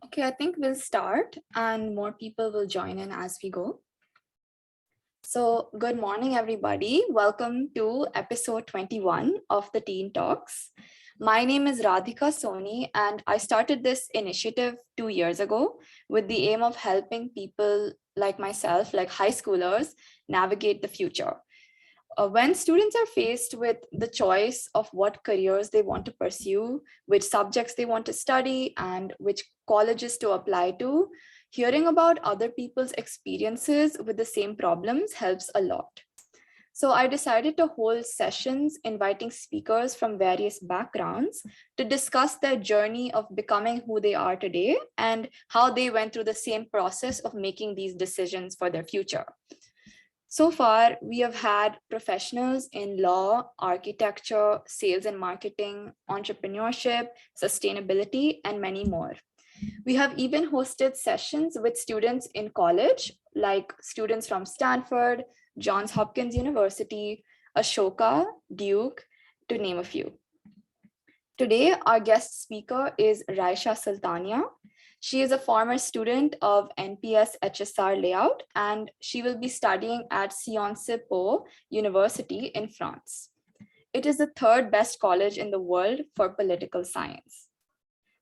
Okay, I think we'll start and more people will join in as we go. So good morning, everybody. Welcome to episode 21 of the Teen Talks. My name is Radhika Soni, and I started this initiative 2 years ago with the aim of helping people like myself, like high schoolers, navigate the future. When students are faced with the choice of what careers they want to pursue, which subjects they want to study, and which colleges to apply to, hearing about other people's experiences with the same problems helps a lot. So I decided to hold sessions inviting speakers from various backgrounds to discuss their journey of becoming who they are today and how they went through the same process of making these decisions for their future. So far, we have had professionals in law, architecture, sales and marketing, entrepreneurship, sustainability, and many more. We have even hosted sessions with students in college, like students from Stanford, Johns Hopkins University, Ashoka, Duke, to name a few. Today, our guest speaker is Rysha Sultania. She is a former student of NPS HSR layout, and she will be studying at Sciences Po University in France. It is the third best college in the world for political science.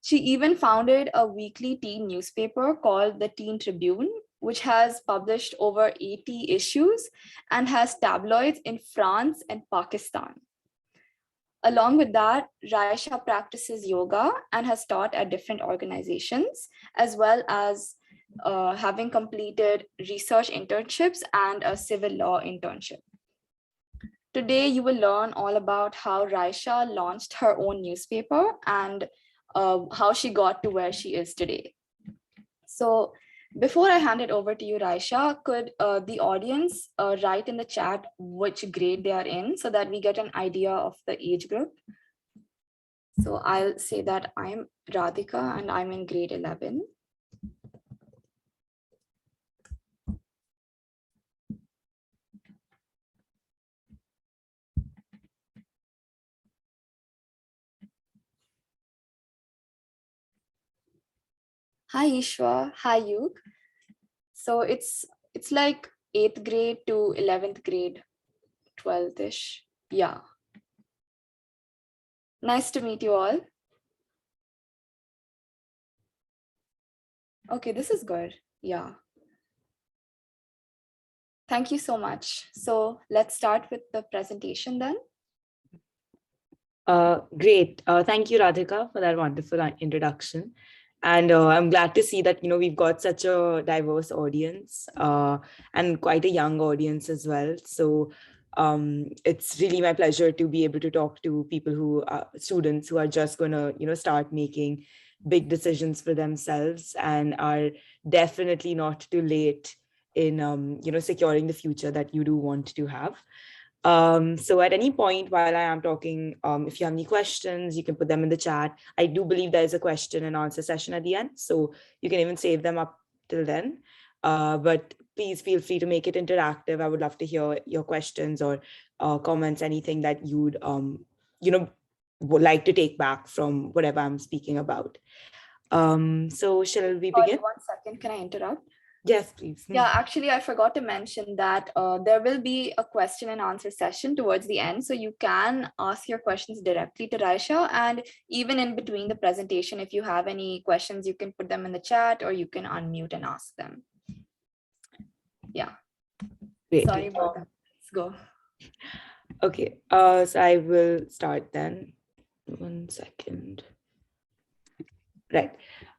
She even founded a weekly teen newspaper called the Teen Tribune, which has published over 80 issues and has tabloids in France and Pakistan. Along with that, Raisha practices yoga and has taught at different organizations, as well as having completed research internships and a civil law internship. Today, you will learn all about how Raisha launched her own newspaper and how she got to where she is today. So before I hand it over to you, Raisha, could the audience write in the chat which grade they are in so that we get an idea of the age group? So I'll say that I'm Radhika and I'm in grade 11. Hi Ishwa, hi Yug. So it's like 8th grade to 11th grade, 12th-ish. Yeah. Nice to meet you all. Okay, this is good. Yeah. Thank you so much. So let's start with the presentation then. Great. Thank you, Radhika, for that wonderful introduction. And I'm glad to see that, we've got such a diverse audience and quite a young audience as well. So it's really my pleasure to be able to talk to people who are students who are just going to, start making big decisions for themselves and are definitely not too late in, securing the future that you do want to have. So at any point while I am talking, if you have any questions, you can put them in the chat. I do believe there is a question and answer session at the end, so you can even save them up till then. But please feel free to make it interactive. I would love to hear your questions or comments, anything that you'd, would like to take back from whatever I'm speaking about. So shall we begin? 1 second, can I interrupt? Yes, please. Yeah, actually, I forgot to mention that there will be a question and answer session towards the end. So you can ask your questions directly to Raisha, and even in between the presentation, if you have any questions, you can put them in the chat or you can unmute and ask them. Yeah. Great. Sorry about that. Let's go. Okay, so I will start then. 1 second. Right.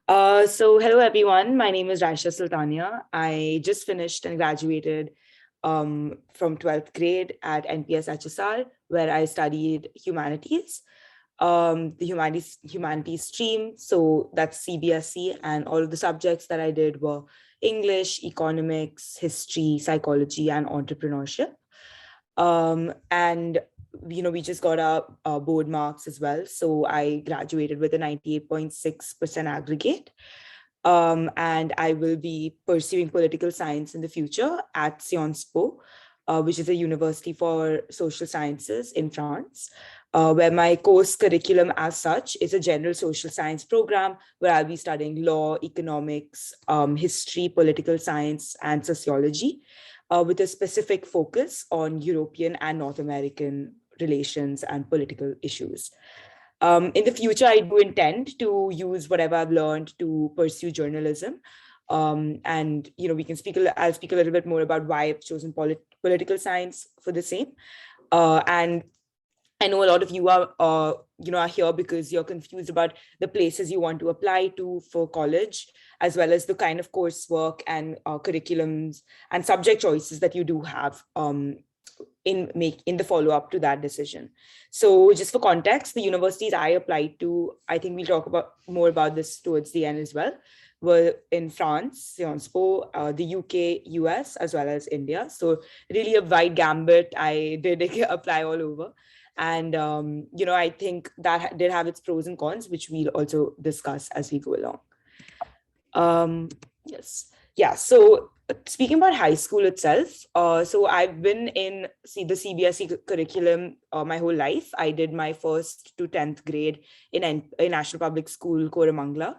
So hello, everyone. My name is Rysha Sultania. I just finished and graduated from 12th grade at NPS HSR, where I studied humanities, the humanities stream. So that's CBSE, and all of the subjects that I did were English, economics, history, psychology, and entrepreneurship. And we just got our board marks as well. So I graduated with a 98.6% aggregate. And I will be pursuing political science in the future at Sciences Po. which is a university for social sciences in France, where my course curriculum as such is a general social science program where I'll be studying law, economics, history, political science, and sociology, with a specific focus on European and North American relations and political issues. In the future, I do intend to use whatever I've learned to pursue journalism. And we can I'll speak a little bit more about why I've chosen political science for the same. And I know a lot of you are here because you're confused about the places you want to apply to for college, as well as the kind of coursework and curriculums and subject choices that you do have in the follow-up to that decision. So just for context, the universities I applied to, I think we'll talk about more about this towards the end as well, were in France, Sciences Po, the UK, US, as well as India. So really a wide gambit. I did apply all over. And, I think that did have its pros and cons, which we'll also discuss as we go along. Yes. Yeah. So speaking about high school itself, so I've been in the CBSE curriculum my whole life. I did my 1st to 10th grade in National Public School, Koramangala.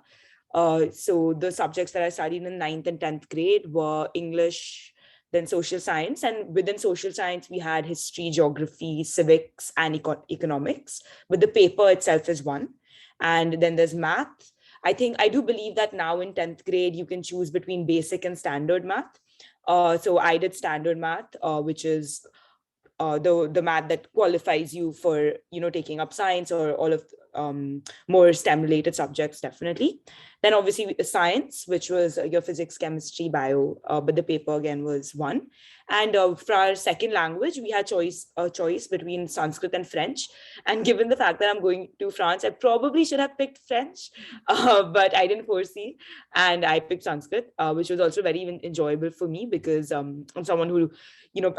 So the subjects that I studied in 9th and 10th grade were English, then social science. And within social science, we had history, geography, civics, and economics. But the paper itself is one. And then there's math. I do believe that now in 10th grade, you can choose between basic and standard math. So I did standard math, which is the math that qualifies you for, taking up science or all of more STEM related subjects, definitely. Then obviously science, which was your physics, chemistry, bio, but the paper again was one. And for our second language, we had a choice between Sanskrit and French. And given the fact that I'm going to France, I probably should have picked French, but I didn't foresee. And I picked Sanskrit, which was also very enjoyable for me because I'm someone who,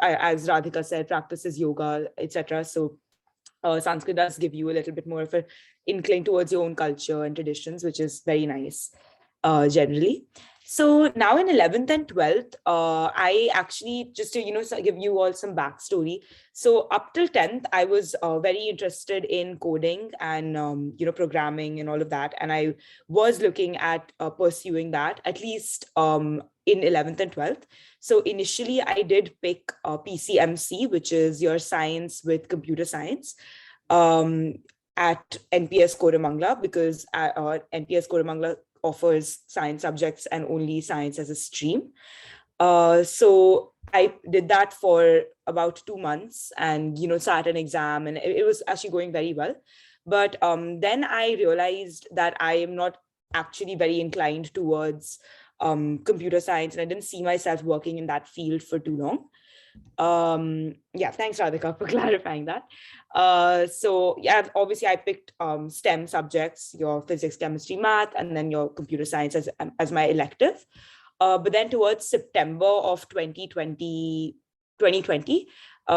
as Radhika said, practices yoga, etc. So Sanskrit does give you a little bit more of an incline towards your own culture and traditions, which is very nice generally. So now in 11th and 12th, I actually, just to, give you all some backstory. So up till 10th, I was very interested in coding and, programming and all of that. And I was looking at pursuing that, at least in 11th and 12th. So initially, I did pick PCMC, which is your science with computer science, at NPS Koramangala, because NPS Koramangala offers science subjects and only science as a stream. So I did that for about 2 months and, sat an exam, and it was actually going very well. But then I realized that I am not actually very inclined towards computer science, and I didn't see myself working in that field for too long. Yeah, thanks Radhika for clarifying that. So yeah, obviously I picked STEM subjects, your physics, chemistry, math, and then your computer science as my elective. But then towards September of 2020,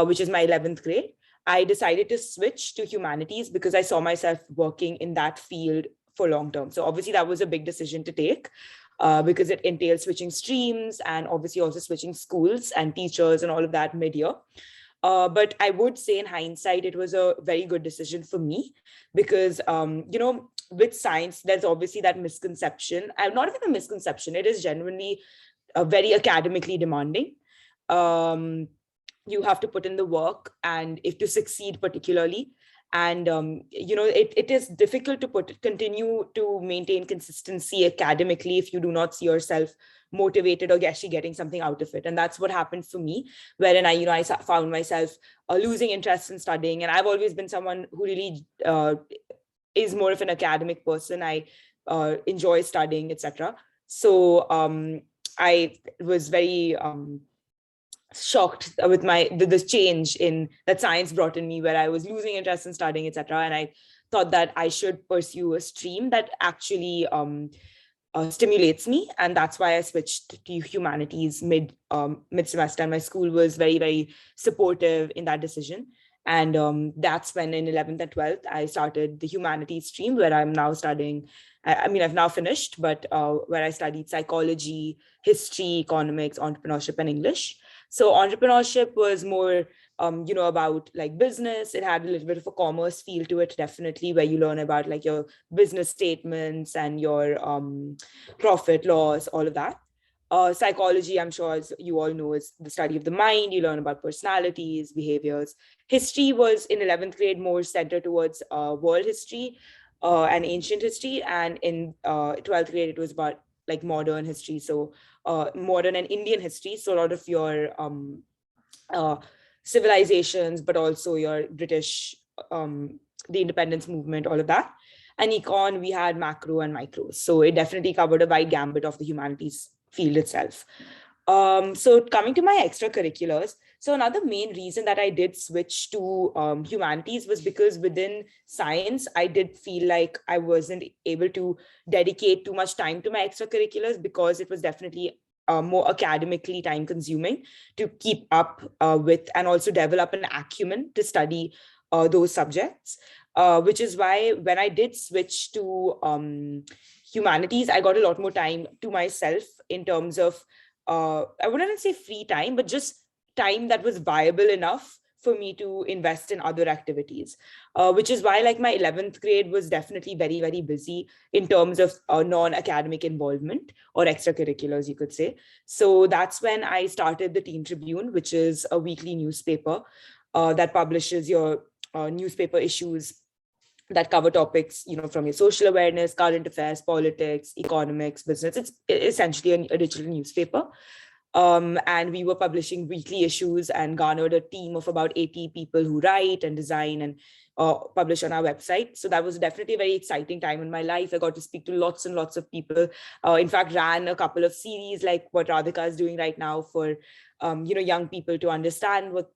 which is my 11th grade, I decided to switch to humanities because I saw myself working in that field for long term. So obviously that was a big decision to take. Because it entails switching streams and obviously also switching schools and teachers and all of that mid-year. But I would say in hindsight, it was a very good decision for me because, with science, there's obviously that misconception. Not even a misconception, it is genuinely very academically demanding. You have to put in the work, and if to succeed particularly, and it is difficult to continue to maintain consistency academically if you do not see yourself motivated or actually getting something out of it. And that's what happened for me, wherein I found myself losing interest in studying. And I've always been someone who really is more of an academic person. I enjoy studying, etc. So I was very shocked with this change in that science brought in me, where I was losing interest in studying, etc. And I thought that I should pursue a stream that actually stimulates me, and that's why I switched to humanities mid semester. And my school was very, very supportive in that decision. And that's when in 11th and 12th I started the humanities stream, where I'm now studying. I've now finished, but where I studied psychology, history, economics, entrepreneurship, and English. So entrepreneurship was more, about like business. It had a little bit of a commerce feel to it, definitely, where you learn about like your business statements and your profit loss, all of that. Psychology, I'm sure, as you all know, is the study of the mind. You learn about personalities, behaviors. History was in 11th grade more centered towards world history and ancient history. And in 12th grade, it was about like modern history. So modern and Indian history. So a lot of your uh, civilizations, but also your British, the independence movement, all of that. And econ, we had macro and micro. So it definitely covered a wide gambit of the humanities field itself. So coming to my extracurriculars, so another main reason that I did switch to humanities was because within science, I did feel like I wasn't able to dedicate too much time to my extracurriculars because it was definitely more academically time consuming to keep up with, and also develop an acumen to study those subjects, which is why when I did switch to humanities, I got a lot more time to myself in terms of, I wouldn't say free time, but just time that was viable enough for me to invest in other activities, which is why like my 11th grade was definitely very, very busy in terms of non-academic involvement or extracurriculars, you could say. So that's when I started the Teen Tribune, which is a weekly newspaper that publishes your newspaper issues that cover topics, from your social awareness, current affairs, politics, economics, business. It's essentially a digital newspaper. And we were publishing weekly issues and garnered a team of about 80 people who write and design and publish on our website. So that was definitely a very exciting time in my life. I got to speak to lots and lots of people. In fact, ran a couple of series like what Radhika is doing right now for young people to understand what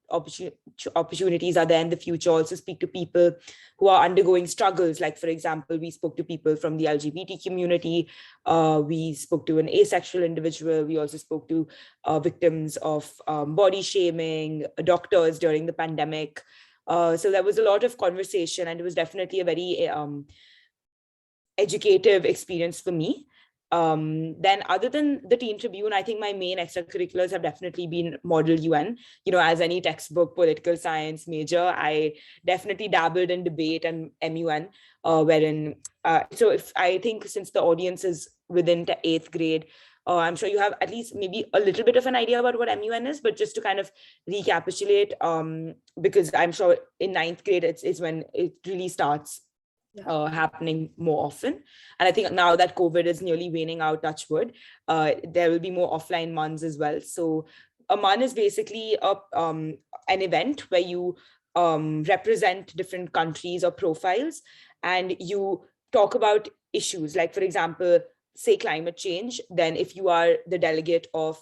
opportunities are there in the future. Also speak to people who are undergoing struggles. Like, for example, we spoke to people from the LGBT community. We spoke to an asexual individual. We also spoke to victims of body shaming, doctors during the pandemic. So there was a lot of conversation, and it was definitely a very educative experience for me. Then other than the Teen Tribune, I think my main extracurriculars have definitely been Model UN. As any textbook political science major, I definitely dabbled in debate and MUN, wherein, so if I think since the audience is within the 8th grade, I'm sure you have at least maybe a little bit of an idea about what MUN is, but just to kind of recapitulate, because I'm sure in 9th grade, it's when it really starts happening more often. And I think now that COVID is nearly waning out, touch wood, there will be more offline months as well. So a month is basically an event where you represent different countries or profiles, and you talk about issues like, for example, say climate change. Then if you are the delegate of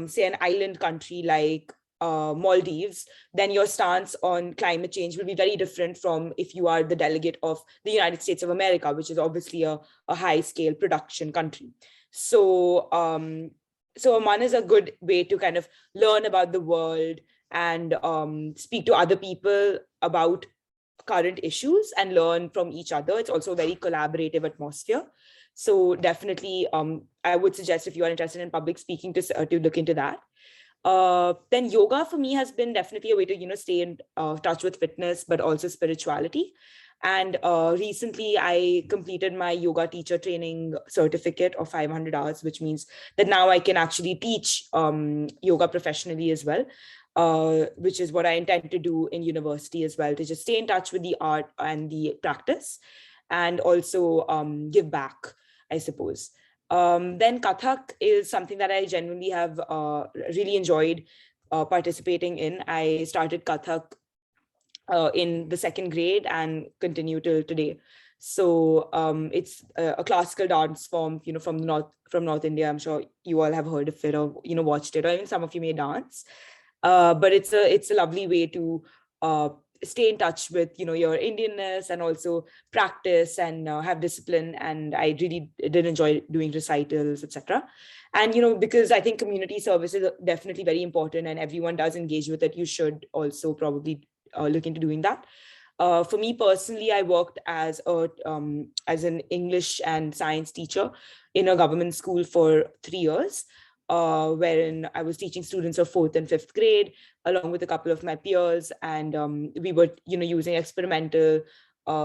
say an island country like Maldives, then your stance on climate change will be very different from if you are the delegate of the United States of America, which is obviously a high scale production country. So so Oman is a good way to kind of learn about the world and speak to other people about current issues and learn from each other. It's also a very collaborative atmosphere. So definitely, I would suggest if you are interested in public speaking to look into that. Then yoga for me has been definitely a way to stay in touch with fitness, but also spirituality. And recently I completed my yoga teacher training certificate of 500 hours, which means that now I can actually teach yoga professionally as well, which is what I intend to do in university as well, to just stay in touch with the art and the practice, and also give back, I suppose. Then Kathak is something that I genuinely have really enjoyed participating in. I started Kathak in the 2nd grade and continue till today. So it's a classical dance form, from North India. I'm sure you all have heard of it or watched it, or even some of you may dance. But it's a lovely way to stay in touch with your Indianness, and also practice and have discipline. And I really did enjoy doing recitals, etc. And because I think community service is definitely very important, and everyone does engage with it, you should also probably look into doing that. For me personally, I worked as an English and science teacher in a government school for 3 years. wherein I was teaching students of 4th and 5th grade, along with a couple of my peers. And we were, using experimental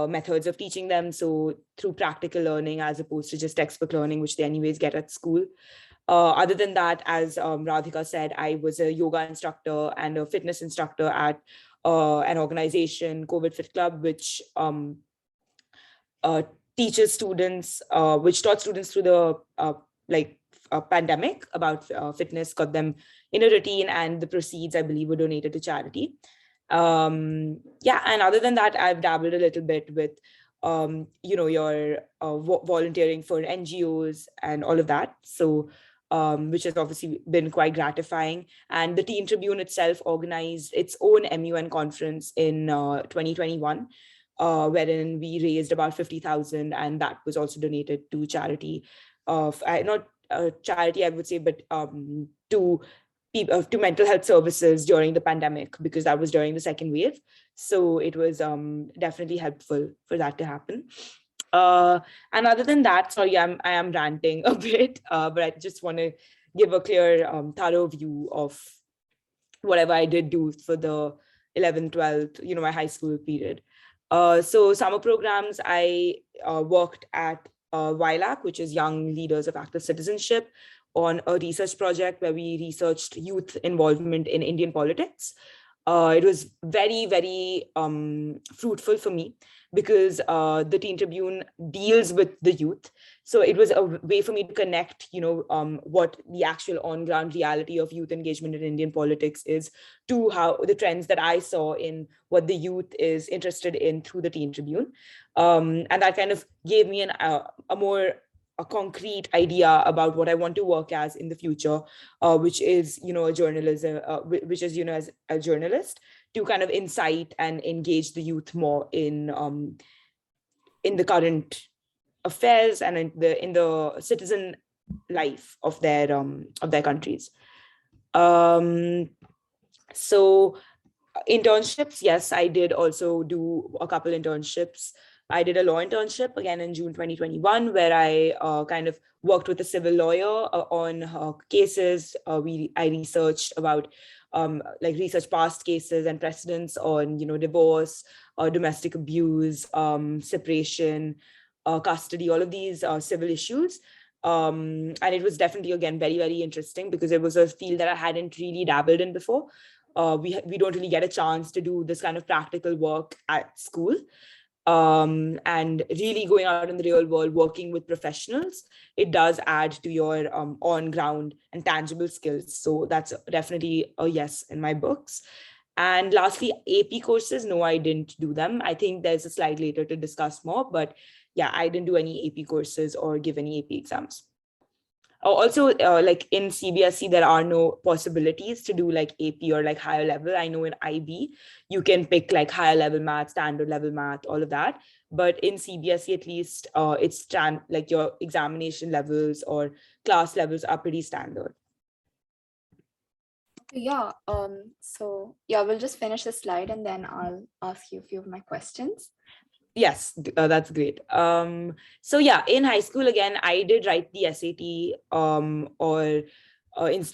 methods of teaching them. So through practical learning, as opposed to just textbook learning, which they anyways get at school. Other than that, as Radhika said, I was a yoga instructor and a fitness instructor at an organization, COVID Fit Club, which teaches students, which taught students through the pandemic about fitness, got them in a routine, and the proceeds, I believe, were donated to charity. And other than that, I've dabbled a little bit with your volunteering for NGOs and all of that. So which has obviously been quite gratifying. And the Teen Tribune itself organized its own MUN conference in 2021, wherein we raised about 50,000, and that was also donated to charity of not charity, I would say, but to mental health services during the pandemic, because that was during the second wave. So it was definitely helpful for that to happen. And other than that, sorry, I am ranting a bit, but I just want to give a clear, thorough view of whatever I did do for the 11th, 12th, my high school period. So summer programs, I worked at YLAC, which is Young Leaders of Active Citizenship, on a research project where we researched youth involvement in Indian politics. It was very, very fruitful for me, because the Teen Tribune deals with the youth. So it was a way for me to connect, what the actual on-ground reality of youth engagement in Indian politics is, to how the trends that I saw in what the youth is interested in through the Teen Tribune. And that kind of gave me a concrete idea about what I want to work as in the future, which is, a journalism, which is, as a journalist, to kind of incite and engage the youth more in the current affairs and in the citizen life of their countries. So internships, yes, I did also do a couple internships. I did a law internship again in June 2021, where I kind of worked with a civil lawyer on cases. I researched about research past cases and precedents on, divorce, domestic abuse, separation, custody, all of these civil issues. And it was definitely, again, very, very interesting, because it was a field that I hadn't really dabbled in before. We don't really get a chance to do this kind of practical work at school. And really going out in the real world, working with professionals, it does add to your on-ground and tangible skills. So that's definitely a yes in my books. And lastly, AP courses, no, I didn't do them. I think there's a slide later to discuss more, but yeah, I didn't do any AP courses or give any AP exams. Also, like in CBSE, there are no possibilities to do like AP or like higher level. I know in IB, you can pick like higher level math, standard level math, all of that. But in CBSE, at least, it's like your examination levels or class levels are pretty standard. Yeah. So yeah, we'll just finish the slide and then I'll ask you a few of my questions. Yes, that's great. So yeah, in high school, again, I did write the SAT,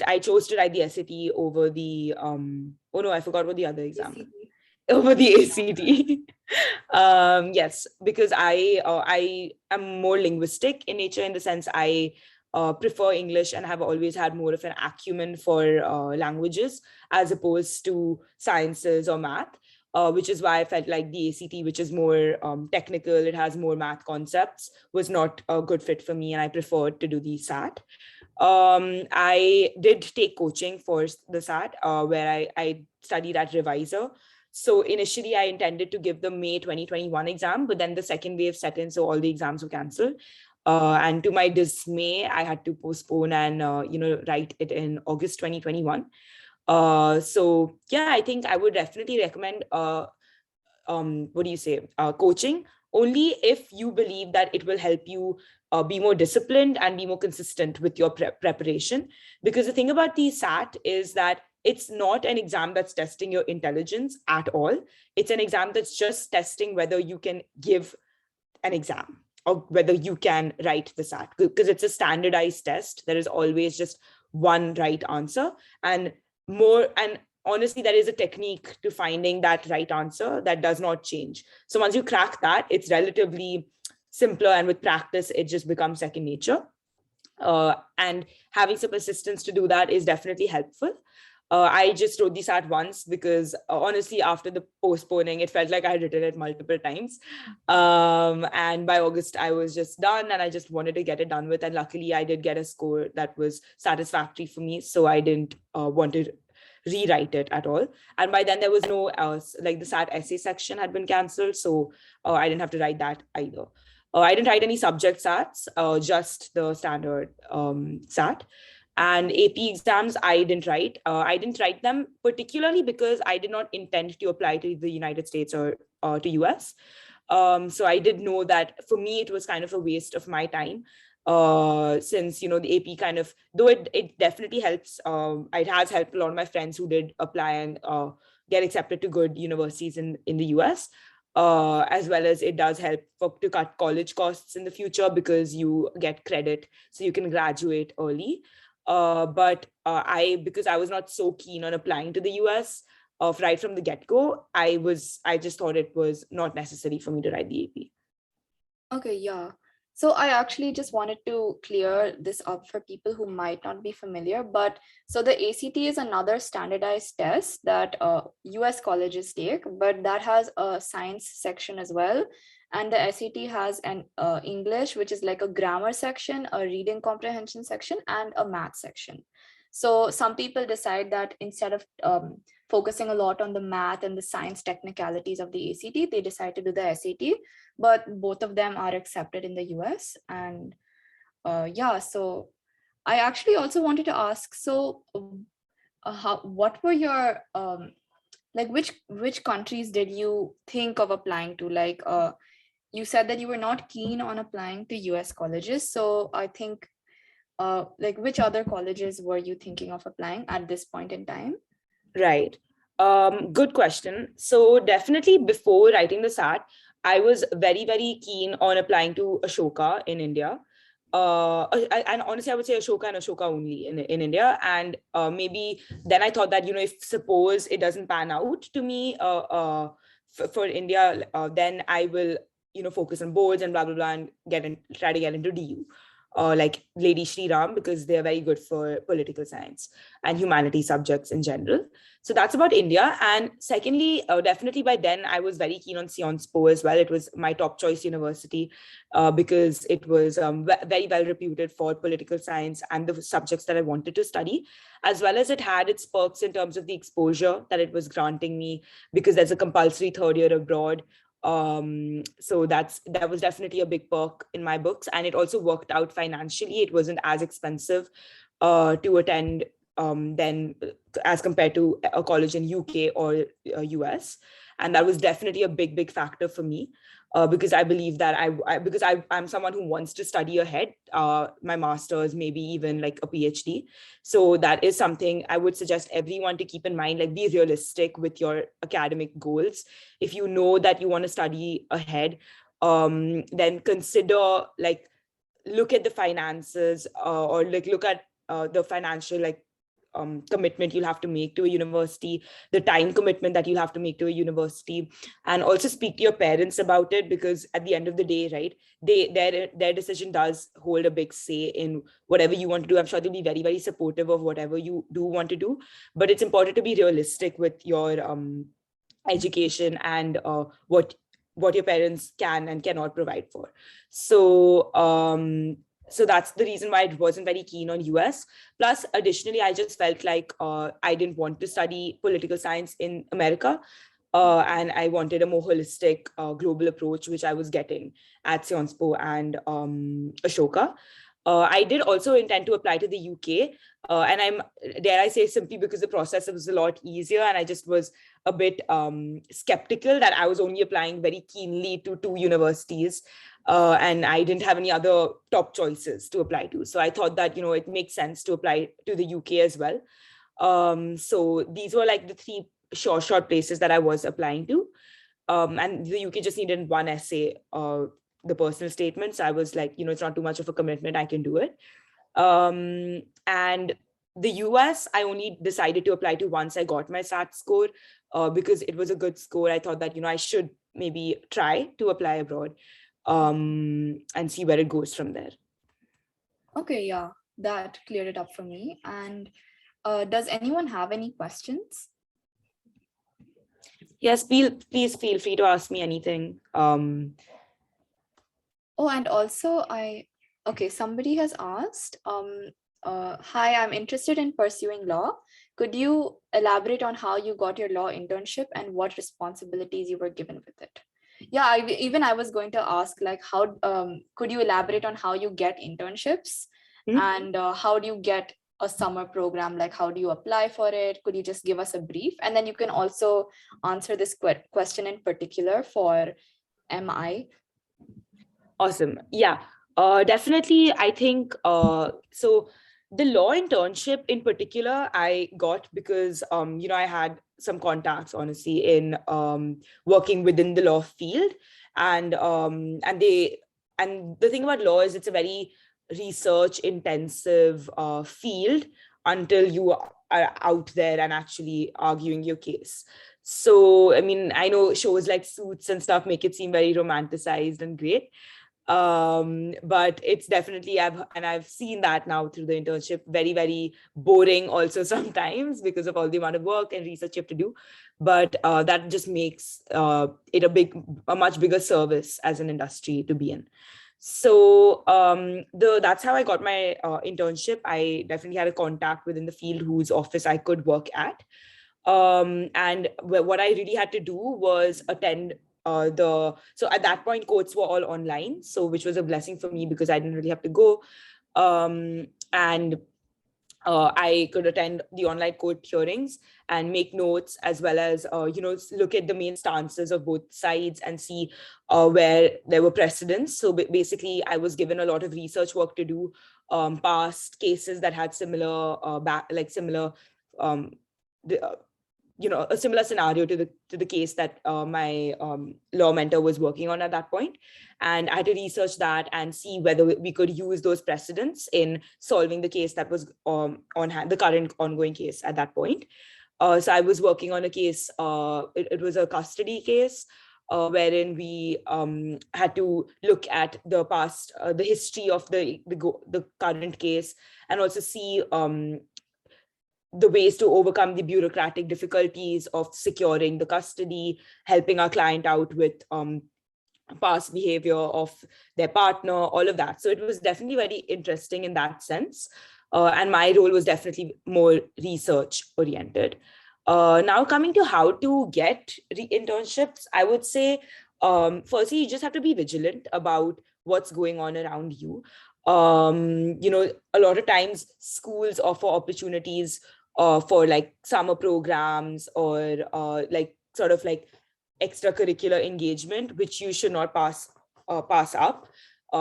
I chose to write the SAT over the, oh no, I forgot what the other exam was. Over the ACT. Yes, because I am more linguistic in nature, in the sense I prefer English and have always had more of an acumen for languages as opposed to sciences or math. Which is why I felt like the ACT, which is more technical, it has more math concepts, was not a good fit for me, and I preferred to do the SAT. I did take coaching for the SAT, where I studied at Reviser. So initially, I intended to give the May 2021 exam, but then the second wave set in, so all the exams were cancelled. And to my dismay, I had to postpone and write it in August 2021. So yeah, I think I would definitely recommend coaching, only if you believe that it will help you be more disciplined and be more consistent with your preparation. Because the thing about the SAT is that it's not an exam that's testing your intelligence at all. It's an exam that's just testing whether you can give an exam or whether you can write the SAT, because it's a standardized test. There is always just one right answer. And honestly, there is a technique to finding that right answer that does not change. So once you crack that, it's relatively simpler, and with practice, it just becomes second nature. And having some persistence to do that is definitely helpful. I just wrote the SAT once because honestly, after the postponing, it felt like I had written it multiple times. And by August, I was just done and I just wanted to get it done with. And luckily, I did get a score that was satisfactory for me. So I didn't want to rewrite it at all. And by then, there was no like the SAT essay section had been cancelled. So I didn't have to write that either. I didn't write any subject SATs, just the standard SAT. And AP exams, I didn't write. I didn't write them particularly because I did not intend to apply to the United States or to US. So I did know that for me, it was kind of a waste of my time. Since, the AP kind of, though it definitely helps, it has helped a lot of my friends who did apply and get accepted to good universities in the US. As well as it does help to cut college costs in the future because you get credit, so you can graduate early. But because I was not so keen on applying to the US right from the get-go, I just thought it was not necessary for me to write the AP. Okay, yeah. So I actually just wanted to clear this up for people who might not be familiar. But so the ACT is another standardized test that US colleges take, but that has a science section as well. And the SAT has an English, which is like a grammar section, a reading comprehension section, and a math section. So some people decide that instead of focusing a lot on the math and the science technicalities of the ACT, they decide to do the SAT, but both of them are accepted in the US. And yeah, so I actually also wanted to ask, so what were your, like which countries did you think of applying to? Like you said that you were not keen on applying to US colleges. So I think like which other colleges were you thinking of applying at this point in time? Right. Good question. So definitely before writing the SAT, I was very, very keen on applying to Ashoka in India. And honestly, I would say Ashoka and Ashoka only in India. And maybe then I thought that, if suppose it doesn't pan out to me for India, then I will, focus on boards and blah, blah, blah, and try to get into DU. Like Lady Shri Ram, because they're very good for political science and humanities subjects in general. So that's about India. And secondly, definitely by then, I was very keen on Sciences Po as well. It was my top choice university because it was very well reputed for political science and the subjects that I wanted to study, as well as it had its perks in terms of the exposure that it was granting me because there's a compulsory third year abroad. So that was definitely a big perk in my books, and it also worked out financially. It wasn't as expensive to attend then as compared to a college in UK or US, and that was definitely a big factor for me. Because I believe that I'm someone who wants to study ahead, my master's, maybe even like a PhD. So that is something I would suggest everyone to keep in mind, like be realistic with your academic goals. If you know that you want to study ahead, then consider look at the finances or look at the financial commitment you'll have to make to a university, the time commitment that you'll have to make to a university, and also speak to your parents about it, because at the end of the day, right, their decision does hold a big say in whatever you want to do. I'm sure they'll be very, very supportive of whatever you do want to do, but it's important to be realistic with your education and what your parents can and cannot provide for. So that's the reason why I wasn't very keen on US. Plus, additionally, I just felt like I didn't want to study political science in America. And I wanted a more holistic global approach, which I was getting at Sciences Po and Ashoka. I did also intend to apply to the UK. And dare I say, simply because the process was a lot easier. And I just was a bit skeptical that I was only applying very keenly to 2 universities. And I didn't have any other top choices to apply to. So I thought that, it makes sense to apply to the UK as well. So these were like the 3 short places that I was applying to. And the UK just needed 1 essay, the personal statements. I was like, it's not too much of a commitment. I can do it. And the US, I only decided to apply to once I got my SAT score, because it was a good score. I thought that, I should maybe try to apply abroad, and see where it goes from there. Okay, yeah, that cleared it up for me. And does anyone have any questions? Yes, please feel free to ask me anything. Oh, and also somebody has asked, hi, I'm interested in pursuing law. Could you elaborate on how you got your law internship and what responsibilities you were given with it? Yeah, I was going to ask, like, how could you elaborate on how you get internships and how do you get a summer program? Like, how do you apply for it? Could you just give us a brief? And then you can also answer this question in particular for MI. Awesome. Yeah, definitely. I think so. The law internship in particular, I got because I had some contacts, honestly, in working within the law field, and the thing about law is it's a very research intensive field until you are out there and actually arguing your case. So, I mean, I know shows like Suits and stuff make it seem very romanticized and great, but it's definitely, I've seen that now through the internship, very, very boring also sometimes because of all the amount of work and research you have to do, but that just makes it a much bigger service as an industry to be in. So that's how I got my internship. I definitely had a contact within the field whose office I could work at, and what I really had to do was attend so at that point courts were all online, so which was a blessing for me because I didn't really have to go, and I could attend the online court hearings and make notes, as well as look at the main stances of both sides and see where there were precedents. So basically I was given a lot of research work to do, past cases that had similar similar a similar scenario to the case that my law mentor was working on at that point. And I had to research that and see whether we could use those precedents in solving the case that was on hand, the current ongoing case at that point. So I was working on a case, it was a custody case, wherein we had to look at the past, the history of the current case, and also see the ways to overcome the bureaucratic difficulties of securing the custody, helping our client out with past behavior of their partner, all of that. So it was definitely very interesting in that sense. And my role was definitely more research oriented. Now coming to how to get internships, I would say, firstly, you just have to be vigilant about what's going on around you. A lot of times schools offer opportunities for like summer programs or like sort of like extracurricular engagement, which you should not pass up.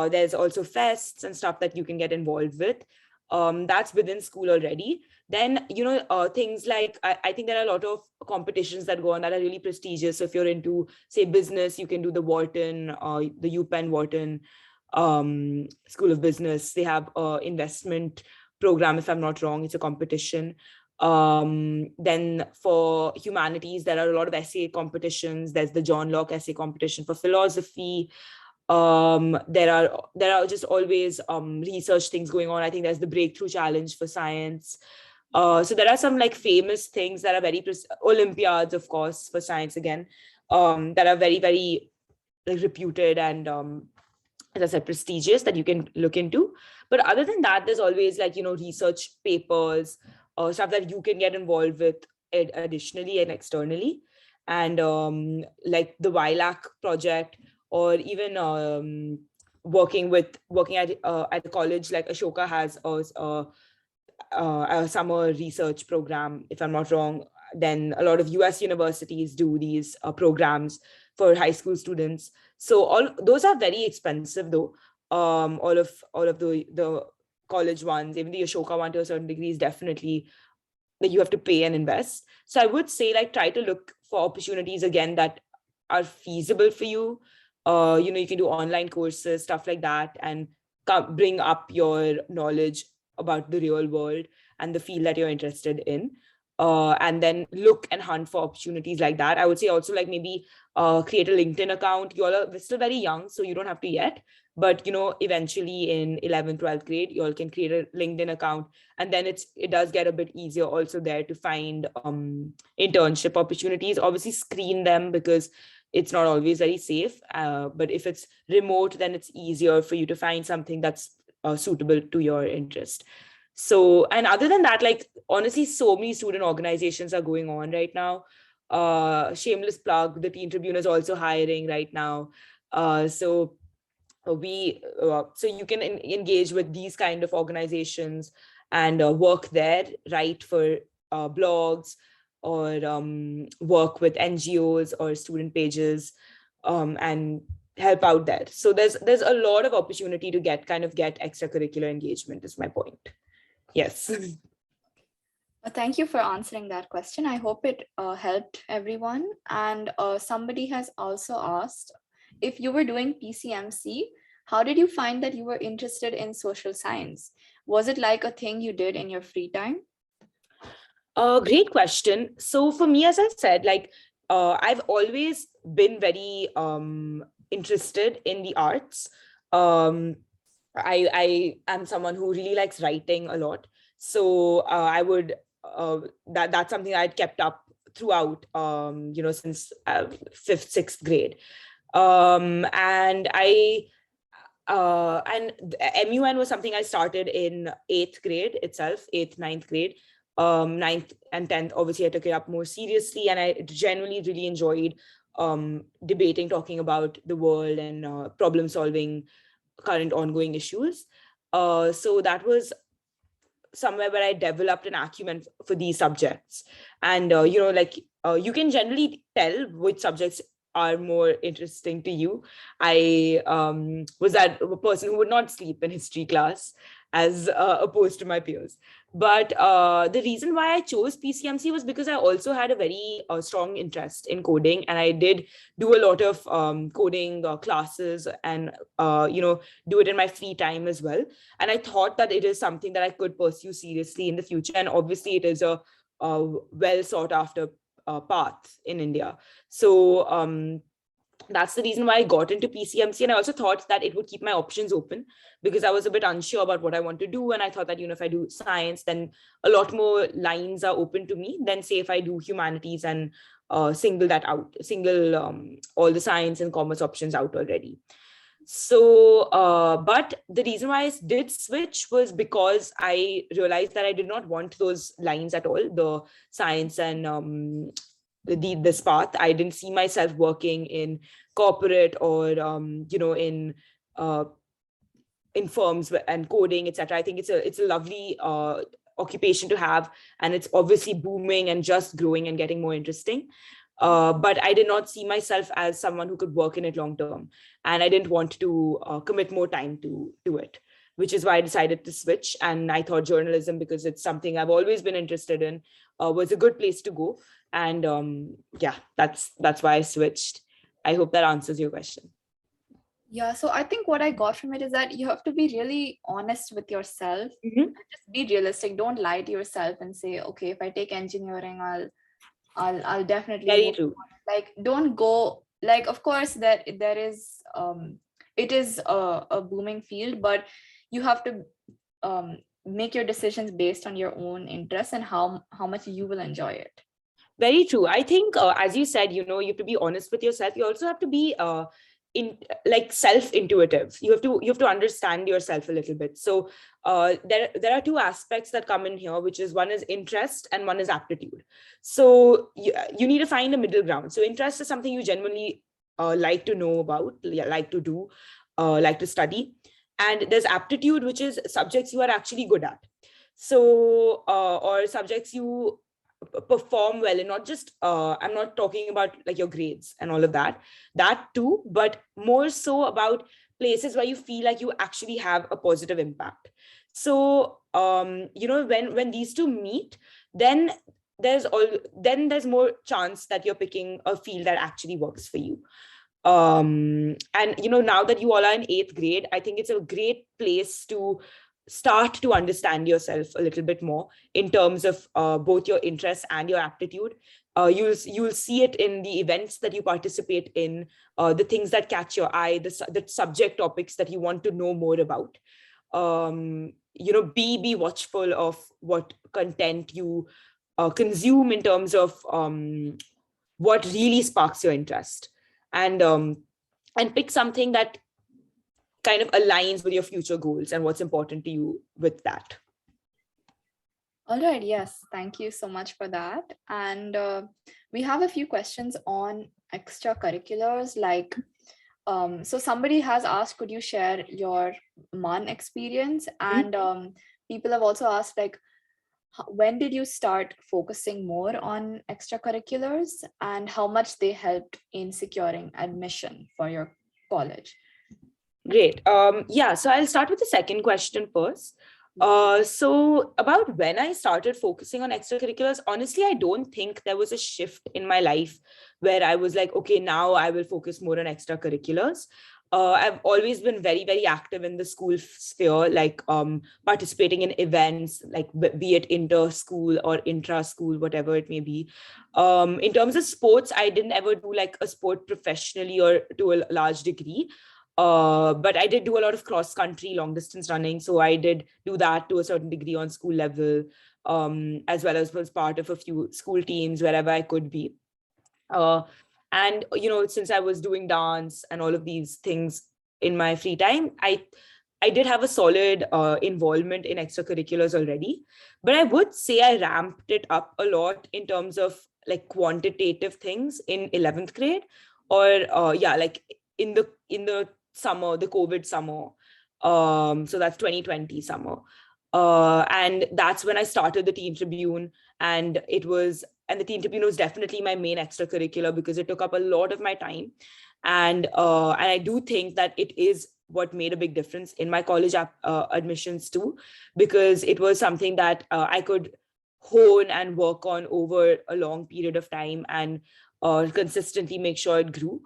There's also fests and stuff that you can get involved with. That's within school already. Then, things like, I think there are a lot of competitions that go on that are really prestigious. So if you're into, say, business, you can do the Wharton, the UPenn Wharton School of Business. They have investment program, if I'm not wrong. It's a competition. Then for humanities, there are a lot of essay competitions. There's the John Locke essay competition. For philosophy, there are just always research things going on. I think there's the breakthrough challenge for science. So there are some like famous things that are very Olympiads, of course, for science again, that are very, very like reputed and as I said, prestigious, that you can look into. But other than that, there's always like, research papers or stuff that you can get involved with additionally and externally. And like the YLAC project, or even working at a college like Ashoka has a summer research program, if I'm not wrong. Then a lot of US universities do these programs for high school students. So all those are very expensive though. All of the college ones, even the Ashoka one to a certain degree, is definitely that you have to pay and invest. So I would say like try to look for opportunities again that are feasible for you. You can do online courses, stuff like that, and bring up your knowledge about the real world. and the field that you're interested in. And then look and hunt for opportunities like that. I would say also like maybe create a LinkedIn account. We're still very young, so you don't have to yet. But, eventually in 11th, 12th grade, you all can create a LinkedIn account. And then it does get a bit easier also there to find internship opportunities. Obviously screen them because it's not always very safe. But if it's remote, then it's easier for you to find something that's suitable to your interest. So, and other than that, like honestly, so many student organizations are going on right now. Shameless plug, the Teen Tribune is also hiring right now. So you can engage with these kind of organizations and work there, write for blogs, or work with NGOs or student pages, and help out there. So there's a lot of opportunity to get extracurricular engagement, is my point. Yes. Thank you for answering that question. I hope it helped everyone. And somebody has also asked, if you were doing PCMC, how did you find that you were interested in social science? Was it like a thing you did in your free time? Great question. So for me, as I said, like I've always been very interested in the arts. I am someone who really likes writing a lot. So I would that's something I'd kept up throughout, since 5th, 6th grade. And MUN was something I started in 8th grade itself, 8th, 9th grade. 9th and 10th, obviously I took it up more seriously, and I generally really enjoyed debating, talking about the world, and problem solving current ongoing issues. So that was somewhere where I developed an acumen for these subjects. And, you can generally tell which subjects are more interesting to you. I was that person who would not sleep in history class, as opposed to my peers. But the reason why I chose PCMC was because I also had a very strong interest in coding, and I did do a lot of coding classes, and do it in my free time as well. And I thought that it is something that I could pursue seriously in the future. And obviously it is a well sought after path in India. So that's the reason why I got into PCMC. And I also thought that it would keep my options open, because I was a bit unsure about what I want to do. And I thought that, if I do science, then a lot more lines are open to me than say if I do humanities and single all the science and commerce options out already. So, but the reason why I did switch was because I realized that I did not want those lines at all, the science and this path. I didn't see myself working in corporate or in firms and coding, etc. I think it's a lovely occupation to have, and it's obviously booming and just growing and getting more interesting. But I did not see myself as someone who could work in it long term, and I didn't want to commit more time to it, which is why I decided to switch. And I thought journalism, because it's something I've always been interested in, was a good place to go. And that's why I switched. I hope that answers your question. Yeah, so I think what I got from it is that you have to be really honest with yourself. Mm-hmm. Just be realistic. Don't lie to yourself and say, okay, if I take engineering, I'll definitely Very true. like, don't go, like, of course that there is it is a booming field, but you have to make your decisions based on your own interests and how much you will enjoy it. Very true. I think, as you said, you have to be honest with yourself. You also have to be self-intuitive. You have to understand yourself a little bit. So there are two aspects that come in here, which is one is interest and one is aptitude. So you need to find a middle ground. So interest is something you genuinely like to know about, like to do, like to study. And there's aptitude, which is subjects you are actually good at. So or subjects you perform well in. Not just I'm not talking about like your grades and all of that too, but more so about places where you feel like you actually have a positive impact. So when these two meet, then there's more chance that you're picking a field that actually works for you. And now that you all are in 8th grade, I think it's a great place to start to understand yourself a little bit more in terms of both your interests and your aptitude. You'll see it in the events that you participate in, the things that catch your eye, the subject topics that you want to know more about. Be watchful of what content you consume in terms of what really sparks your interest, and pick something that kind of aligns with your future goals and what's important to you with that. All right, yes, thank you so much for that. And we have a few questions on extracurriculars, like, so somebody has asked, could you share your MUN experience? And people have also asked, like, when did you start focusing more on extracurriculars and how much they helped in securing admission for your college? Great. So I'll start with the second question first. So about when I started focusing on extracurriculars, honestly, I don't think there was a shift in my life where I was like, okay, now I will focus more on extracurriculars. I've always been very, very active in the school sphere, like participating in events, like be it inter-school or intra-school, whatever it may be. In terms of sports, I didn't ever do like a sport professionally or to a large degree. But I did do a lot of cross country, long distance running. So I did do that to a certain degree on school level, as well as was part of a few school teams wherever I could be. And, since I was doing dance and all of these things in my free time, I did have a solid involvement in extracurriculars already. But I would say I ramped it up a lot in terms of like quantitative things in 11th grade, or like in the summer, the COVID summer. So that's 2020 summer. And that's when I started the Teen Tribune, and the Teen Tribune was definitely my main extracurricular because it took up a lot of my time. And I do think that it is what made a big difference in my college admissions too, because it was something that I could hone and work on over a long period of time and consistently make sure it grew.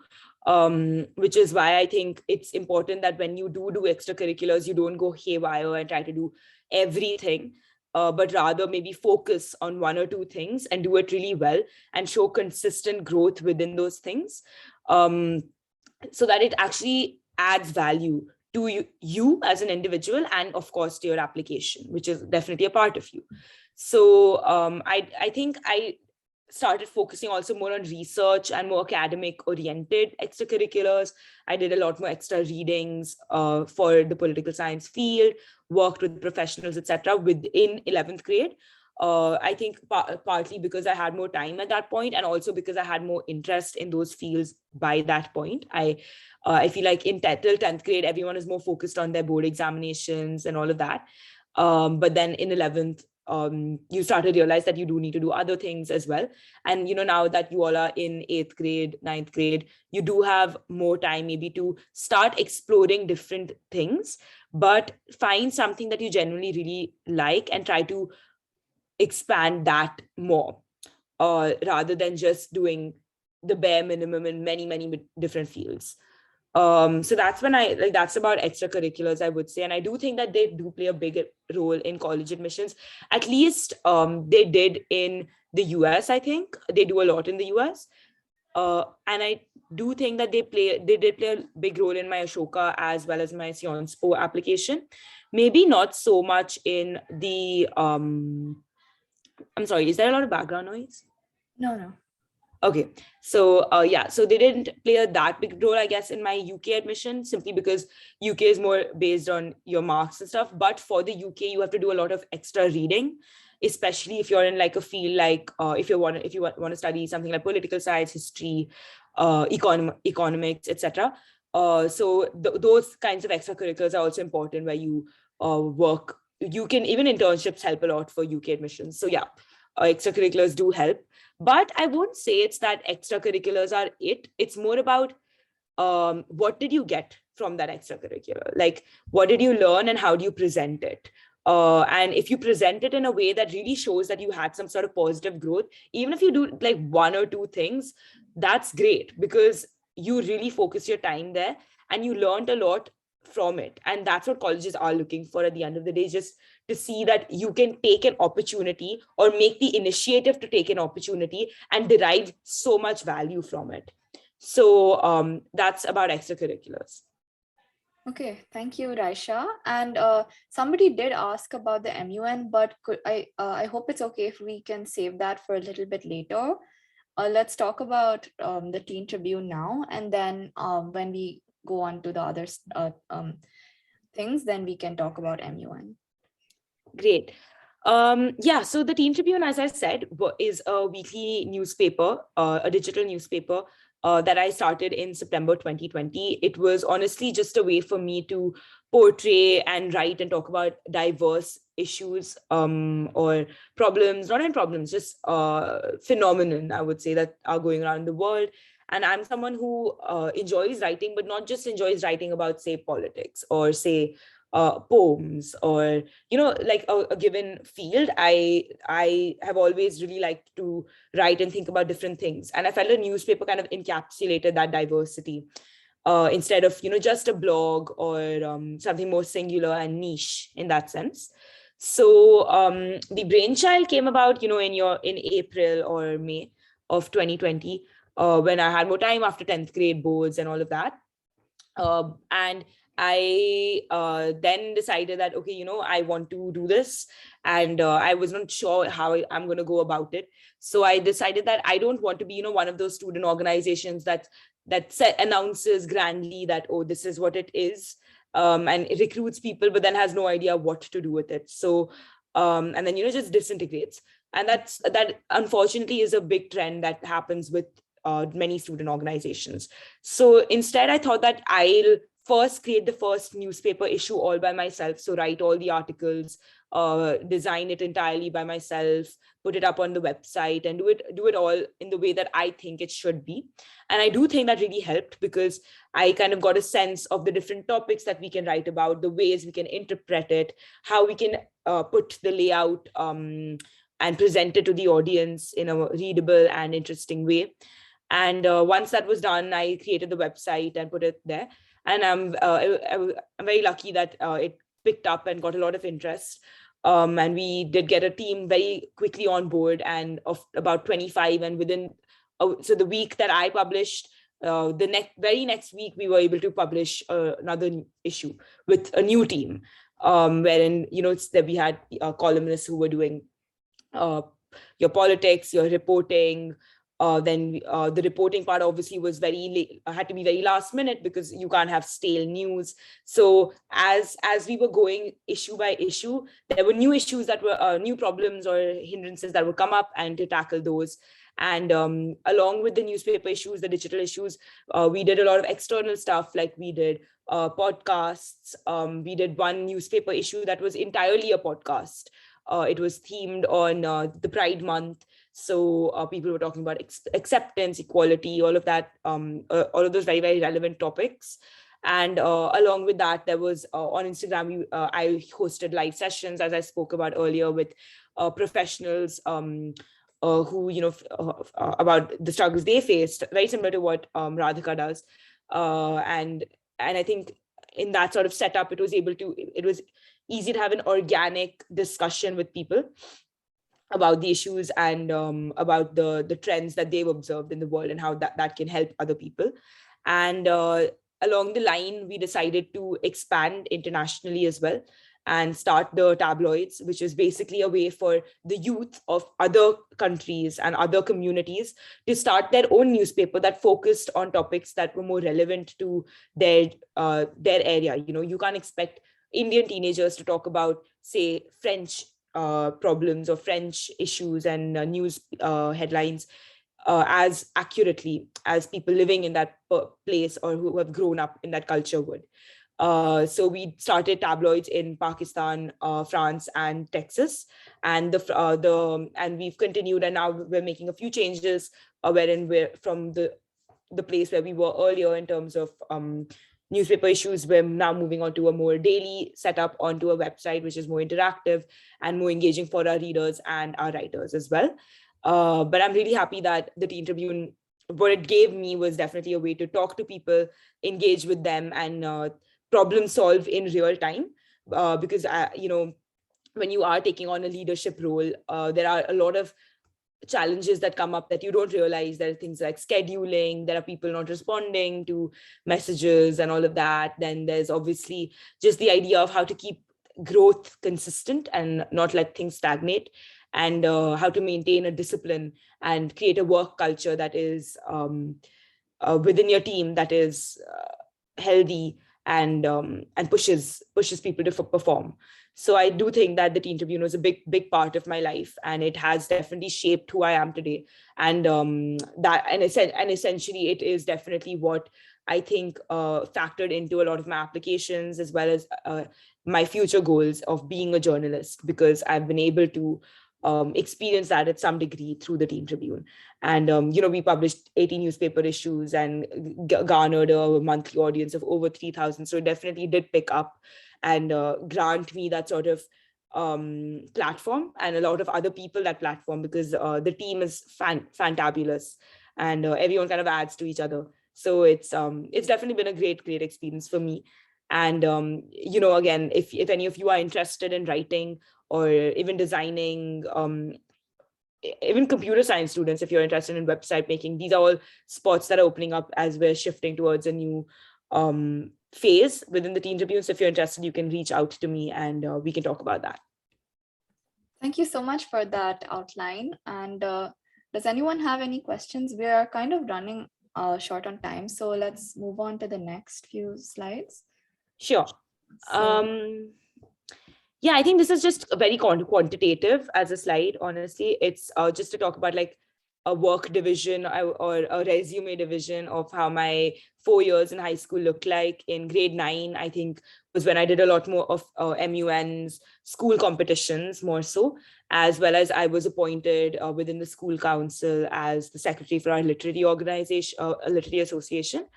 Which is why I think it's important that when you do extracurriculars, you don't go haywire and try to do everything, but rather maybe focus on one or two things and do it really well and show consistent growth within those things, so that it actually adds value to you as an individual and of course to your application, which is definitely a part of you. So I think I started focusing also more on research and more academic oriented extracurriculars. I did a lot more extra readings for the political science field, worked with professionals, etc. within 11th grade. I think partly because I had more time at that point, and also because I had more interest in those fields by that point. I feel like in till 10th grade, everyone is more focused on their board examinations and all of that. But then in 11th, you start to realize that you do need to do other things as well. And, now that you all are in 8th grade, 9th grade, you do have more time maybe to start exploring different things, but find something that you genuinely really like and try to expand that more, rather than just doing the bare minimum in many, many different fields. So that's that's about extracurriculars, I would say. And I do think that they do play a big role in college admissions. At least they did in the US, I think. They do a lot in the US. And I do think that they did play a big role in my Ashoka as well as my Sciences Po application. Maybe not so much in the, I'm sorry, is there a lot of background noise? No. Okay, so so they didn't play that big role, I guess, in my UK admission, simply because UK is more based on your marks and stuff. But for the UK, you have to do a lot of extra reading, especially if you're in like a field like if you want to study something like political science, history, economics, etc. So those kinds of extracurriculars are also important, where you work. You can even internships help a lot for UK admissions. So yeah, extracurriculars do help. But I won't say it's that extracurriculars are it. It's more about what did you get from that extracurricular? Like, what did you learn and how do you present it? And if you present it in a way that really shows that you had some sort of positive growth, even if you do like one or two things, that's great, because you really focus your time there and you learned a lot from it. And that's what colleges are looking for at the end of the day, just to see that you can take an opportunity or make the initiative to take an opportunity and derive so much value from it. So that's about extracurriculars. Okay, thank you, Raisha. And somebody did ask about the MUN, but I hope it's okay if we can save that for a little bit later. Let's talk about the Teen Tribune now, and then when we go on to the other things, then we can talk about MUN. Great. Yeah, so the Teen Tribune, as I said, is a weekly newspaper, a digital newspaper that I started in September 2020. It was honestly just a way for me to portray and write and talk about diverse issues or problems, not even problems, just phenomenon, I would say, that are going around the world. And I'm someone who enjoys writing, but not just enjoys writing about, say, politics or, say, poems or like a given field. I have always really liked to write and think about different things, and I felt a newspaper kind of encapsulated that diversity instead of just a blog or something more singular and niche in that sense. So the brainchild came about in April or May of 2020, when I had more time after 10th grade boards and all of that. And I then decided that, okay, I want to do this. And I was not sure how I'm going to go about it. So I decided that I don't want to be, one of those student organizations that announces grandly that, oh, this is what it is. And it recruits people, but then has no idea what to do with it. So, and then, just disintegrates. And that unfortunately is a big trend that happens with many student organizations. So instead, I thought that I'll first create the first newspaper issue all by myself. So write all the articles, design it entirely by myself, put it up on the website, and do it all in the way that I think it should be. And I do think that really helped, because I kind of got a sense of the different topics that we can write about, the ways we can interpret it, how we can put the layout and present it to the audience in a readable and interesting way. And once that was done, I created the website and put it there. And I'm very lucky that it picked up and got a lot of interest. And we did get a team very quickly on board, and of about 25. And within, so the week that I published, the very next week, we were able to publish another issue with a new team, wherein, it's that we had columnists who were doing your politics, your reporting. Then the reporting part obviously was had to be very last minute, because you can't have stale news. So as we were going issue by issue, there were new issues that were new problems or hindrances that would come up, and to tackle those. And along with the newspaper issues, the digital issues, we did a lot of external stuff, like we did podcasts. We did one newspaper issue that was entirely a podcast. It was themed on the Pride Month. So people were talking about acceptance, equality, all of that, all of those very, very relevant topics. And along with that, there was on Instagram, I hosted live sessions, as I spoke about earlier, with professionals who, about the struggles they faced, very similar to what Radhika does. And I think in that sort of setup, it was easy to have an organic discussion with people about the issues and about the trends that they've observed in the world, and how that can help other people. And along the line, we decided to expand internationally as well, and start the tabloids, which is basically a way for the youth of other countries and other communities to start their own newspaper that focused on topics that were more relevant to their area. You can't expect Indian teenagers to talk about, say, French problems or French issues and news headlines as accurately as people living in that place or who have grown up in that culture would. So we started tabloids in Pakistan, France, and Texas, and and we've continued, and now we're making a few changes, wherein we're from the place where we were earlier in terms of newspaper issues. We're now moving on to a more daily setup onto a website, which is more interactive and more engaging for our readers and our writers as well. But I'm really happy that the Teen Tribune, what it gave me was definitely a way to talk to people, engage with them, and problem solve in real time, because when you are taking on a leadership role, there are a lot of challenges that come up that you don't realize. There are things like scheduling, there are people not responding to messages and all of that. Then there's obviously just the idea of how to keep growth consistent and not let things stagnate, and how to maintain a discipline and create a work culture that is within your team, that is healthy and pushes people to perform. So I do think that the Teen Tribune was a big part of my life, and it has definitely shaped who I am today. And essentially, it is definitely what I think factored into a lot of my applications, as well as my future goals of being a journalist, because I've been able to experience that at some degree through the Teen Tribune. And we published 80 newspaper issues and garnered a monthly audience of over 3,000. So it definitely did pick up and grant me that sort of platform, and a lot of other people that platform, because the team is fantabulous, and everyone kind of adds to each other. So it's definitely been a great experience for me. And again, if any of you are interested in writing or even designing, even computer science students, if you're interested in website making, these are all spots that are opening up as we're shifting towards a new phase within the Teen Tribune. So if you're interested, you can reach out to me, and we can talk about that. Thank you so much for that outline. And does anyone have any questions? We are kind of running short on time, so let's move on to the next few slides. Sure. Yeah, I think this is just very quantitative as a slide. Honestly, it's just to talk about like a work division or a resume division of how my 4 years in high school looked like. In grade 9, I think, was when I did a lot more of MUN's school competitions, more so, as well as I was appointed within the school council as the secretary for our literary organization, literary association.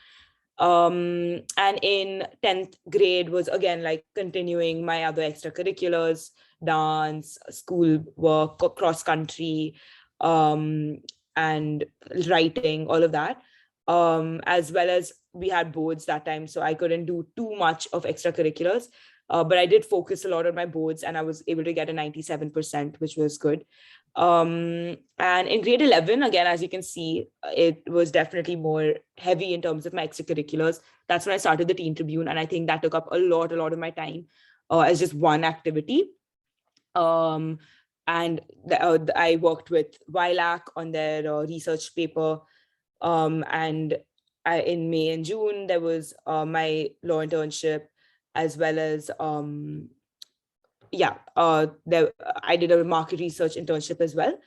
And in 10th grade was again like continuing my other extracurriculars, dance, school work, cross country, and writing, all of that, as well as we had boards that time, so I couldn't do too much of extracurriculars, but I did focus a lot on my boards, and I was able to get a 97%, which was good. And in grade 11, again, as you can see, it was definitely more heavy in terms of my extracurriculars. That's when I started the Teen Tribune, and I think that took up a lot of my time as just one activity. And I worked with WILAC on their research paper, and in May and June, there was my law internship, as well as I did a market research internship as well,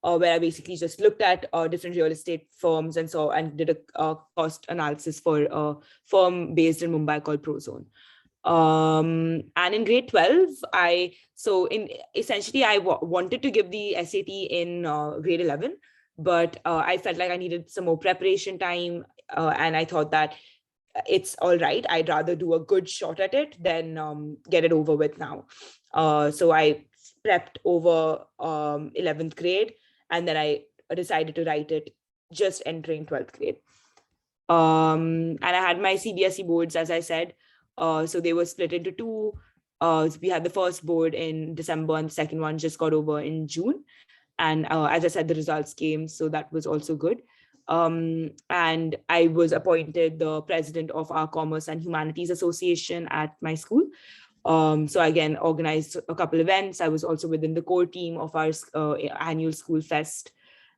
where I basically just looked at different real estate firms and did a cost analysis for a firm based in Mumbai called Prozone. And in grade 12, I wanted to give the SAT in grade 11, but I felt like I needed some more preparation time, and I thought that it's all right, I'd rather do a good shot at it than get it over with now. So I prepped over 11th grade, and then I decided to write it just entering 12th grade. And I had my CBSE boards, as I said. So they were split into two. So we had the first board in December, and the second one just got over in June. And as I said, the results came, so that was also good. And I was appointed the president of our Commerce and Humanities Association at my school. So again, organized a couple events. I was also within the core team of our annual school fest.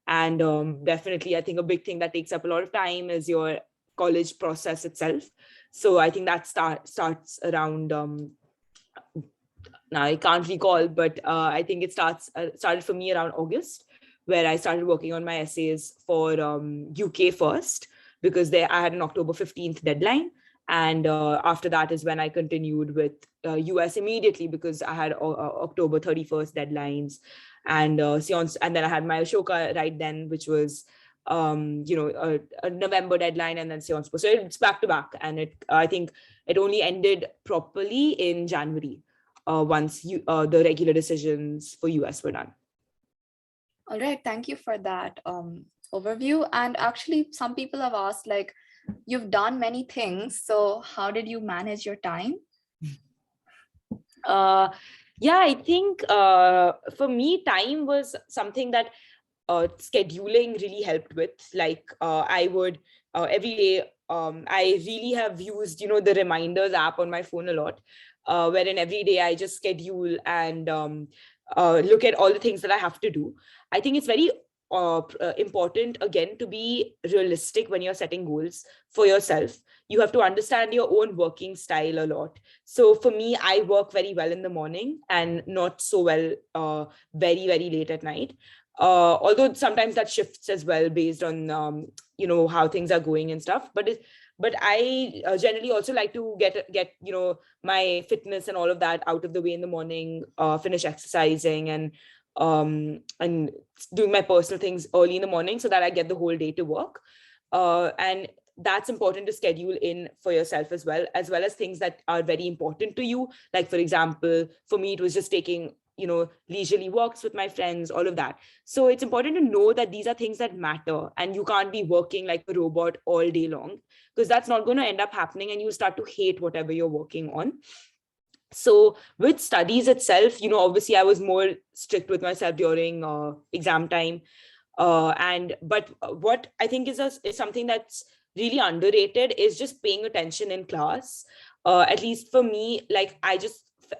And definitely, I think a big thing that takes up a lot of time is your college process itself. So I think that starts around, now I can't recall, but I think it started for me around August, where I started working on my essays for UK first, because I had an October 15th deadline. And after that is when I continued with US immediately, because I had October 31st deadlines, and and then I had my Ashoka right then, which was a November deadline, and then Sion. So it's back to back, and I think it only ended properly in January once the regular decisions for US were done. All right, thank you for that overview. And actually, some people have asked, like, you've done many things. So how did you manage your time? Yeah, I think for me, time was something that scheduling really helped with. Like I would every day, I really have used, the reminders app on my phone a lot, wherein every day I just schedule and look at all the things that I have to do. I think it's very important, again, to be realistic when you're setting goals for yourself. You have to understand your own working style a lot. So for me, I work very well in the morning and not so well very, very late at night. Although sometimes that shifts as well based on how things are going and stuff. But I generally also like to get my fitness and all of that out of the way in the morning, finish exercising and doing my personal things early in the morning so that I get the whole day to work. And that's important to schedule in for yourself as well as things that are very important to you. Like, for example, for me, it was just taking leisurely walks with my friends, all of that. So it's important to know that these are things that matter, and you can't be working like a robot all day long, because that's not going to end up happening, and you start to hate whatever you're working on. So with studies itself, obviously I was more strict with myself during exam time. But what I think is something that's really underrated is just paying attention in class. At least for me, like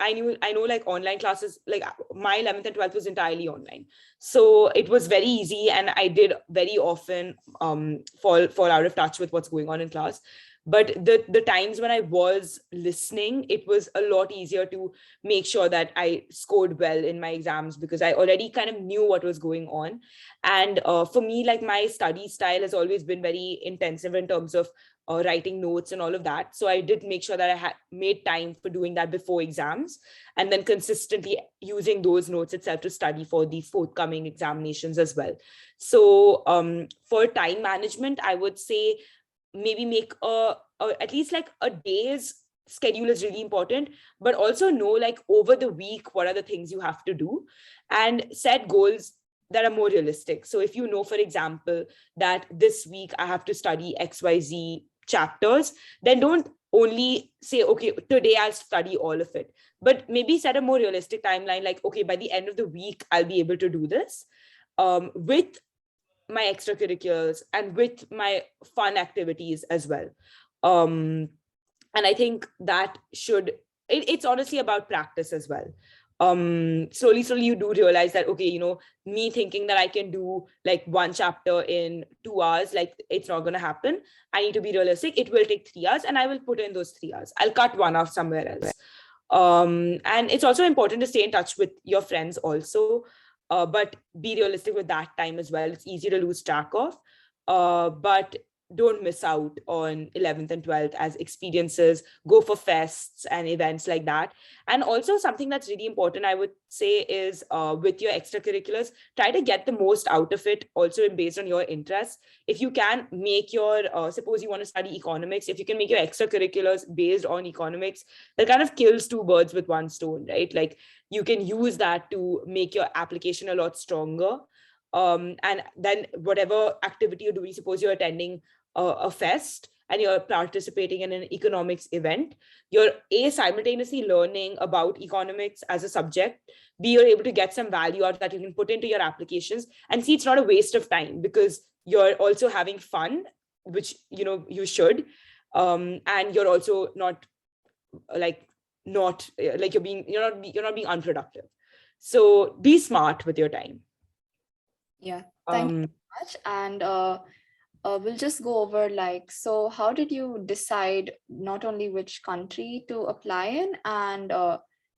I know like online classes, like my 11th and 12th was entirely online. So it was very easy, and I did very often fall out of touch with what's going on in class. But the times when I was listening, it was a lot easier to make sure that I scored well in my exams, because I already kind of knew what was going on. And for me, like, my study style has always been very intensive in terms of writing notes and all of that. So I did make sure that I had made time for doing that before exams, and then consistently using those notes itself to study for the forthcoming examinations as well. So for time management, I would say maybe make at least like a day's schedule is really important, but also know, like, over the week, what are the things you have to do, and set goals that are more realistic. So if you know, for example, that this week I have to study XYZ chapters, then don't only say, okay, today I'll study all of it, but maybe set a more realistic timeline, like, okay, by the end of the week, I'll be able to do this with my extracurriculars and with my fun activities as well. Um, and I think that it's honestly about practice as well. Slowly you do realize that, okay, me thinking that I can do like one chapter in 2 hours, like, it's not going to happen. I need to be realistic. It will take 3 hours, and I will put in those 3 hours. I'll cut one off somewhere else. And it's also important to stay in touch with your friends also, but be realistic with that time as well. It's easy to lose track of, but don't miss out on 11th and 12th as experiences. Go for fests and events like that. And also, something that's really important, I would say, is with your extracurriculars, try to get the most out of it, also based on your interests. If you can make your, suppose you want to study economics, if you can make your extracurriculars based on economics, that kind of kills two birds with one stone, right? Like, you can use that to make your application a lot stronger. And then whatever activity you're doing, suppose you're attending a fest and you're participating in an economics event, you're simultaneously learning about economics as a subject, you're able to get some value out that you can put into your applications, and it's not a waste of time, because you're also having fun, which you should, and you're also not like you're not being unproductive. So be smart with your time. Yeah, thank you so much. And we'll just go over, like, so how did you decide not only which country to apply in, and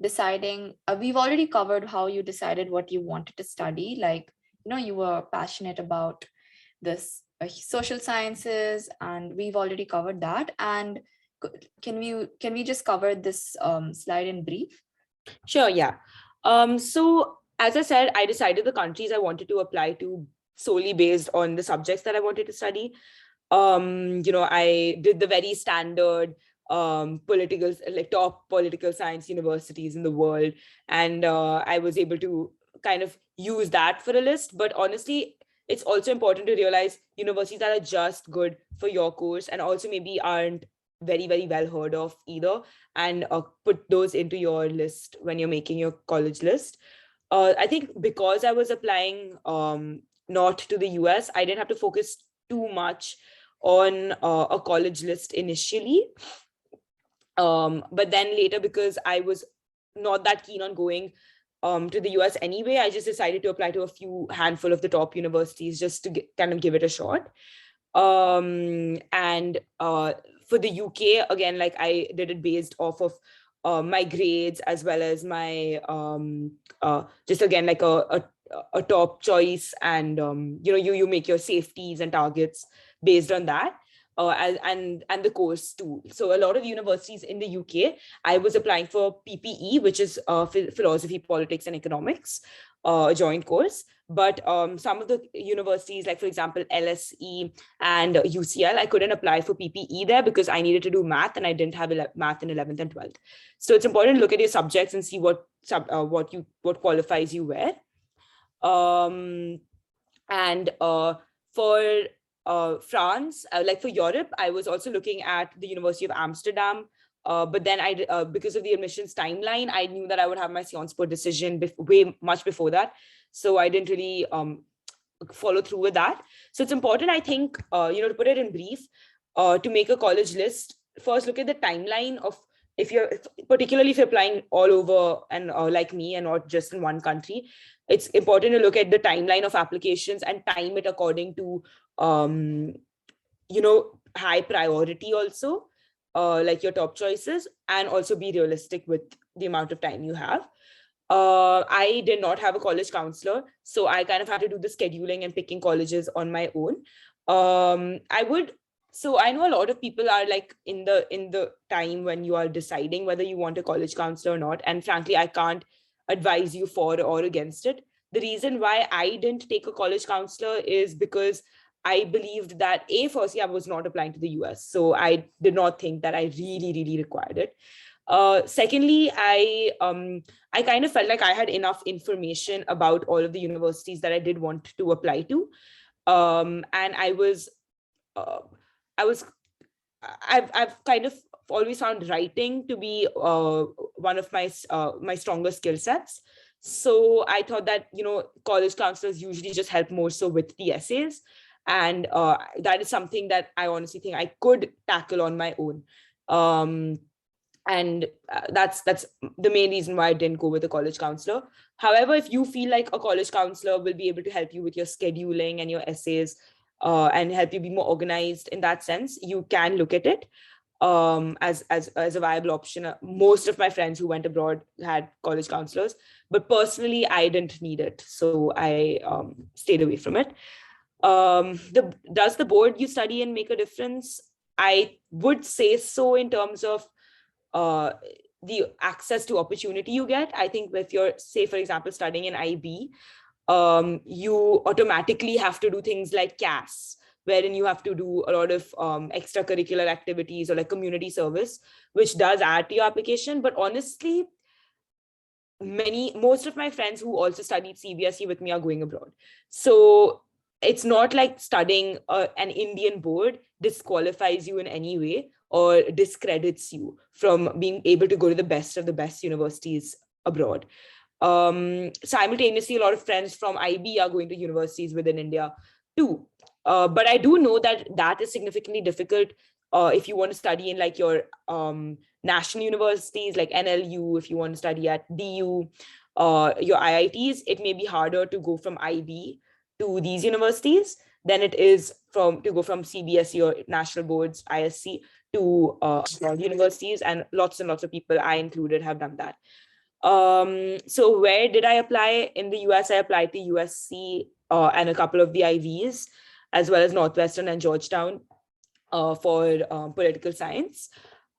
deciding, we've already covered how you decided what you wanted to study, like, you were passionate about this social sciences, and we've already covered that. And can we just cover this slide in brief? Sure, yeah. So as I said, I decided the countries I wanted to apply to solely based on the subjects that I wanted to study. I did the very standard political, like, top political science universities in the world, and I was able to kind of use that for a list. But honestly, it's also important to realize universities that are just good for your course and also maybe aren't very, very well heard of either, and put those into your list when you're making your college list. I think because I was applying not to the US, I didn't have to focus too much on a college list initially. But then later, because I was not that keen on going to the US anyway, I just decided to apply to a few handful of the top universities just to kind of give it a shot. And for the UK, again, like I did it based off of my grades as well as my just again like a top choice, and you make your safeties and targets based on that. And the course too. So a lot of universities in the UK, I was applying for PPE, which is philosophy, politics, and economics, a joint course. But some of the universities, like for example LSE and UCL, I couldn't apply for PPE there because I needed to do math, and I didn't have math in 11th and 12th. So it's important to look at your subjects and see what qualifies you where. And for France, like for Europe, I was also looking at the University of Amsterdam. But then because of the admissions timeline, I knew that I would have my Sciences Po decision way much before that. So I didn't really follow through with that. So it's important, I think, to put it in brief, to make a college list. First, look at the timeline of particularly if you're applying all over and like me and not just in one country. It's important to look at the timeline of applications and time it according to high priority also, like your top choices, and also be realistic with the amount of time you have. I did not have a college counselor, so I kind of had to do the scheduling and picking colleges on my own. So I know a lot of people are like in the time when you are deciding whether you want a college counselor or not, and frankly I can't advise you for or against it. The reason why I didn't take a college counselor is because I believed that firstly, I was not applying to the US, so I did not think that I really, really required it. Secondly, I kind of felt like I had enough information about all of the universities that I did want to apply to, and I've kind of always found writing to be one of my stronger skill sets. So I thought that college counselors usually just help more so with the essays, and that is something that I honestly think I could tackle on my own. And that's the main reason why I didn't go with a college counselor. However, if you feel like a college counselor will be able to help you with your scheduling and your essays, and help you be more organized in that sense, you can look at it as a viable option. Most of my friends who went abroad had college counselors, but personally I didn't need it, so I stayed away from it. Does the board you study in make a difference? I would say so, in terms of the access to opportunity you get. I think if you're, say for example, studying in IB, you automatically have to do things like CAS, wherein you have to do a lot of extracurricular activities or like community service, which does add to your application. But honestly, most of my friends who also studied CBSE with me are going abroad. So it's not like studying an Indian board disqualifies you in any way or discredits you from being able to go to the best of the best universities abroad. Simultaneously, a lot of friends from IB are going to universities within India too. But I do know that is significantly difficult if you want to study in like your national universities like NLU. If you want to study at DU, your IITs, it may be harder to go from IB to these universities than it is to go from CBSE or national boards, ISC, to universities. And lots of people, I included, have done that. So where did I apply? In the US, I applied to USC and a couple of the IVs, as well as Northwestern and Georgetown for political science.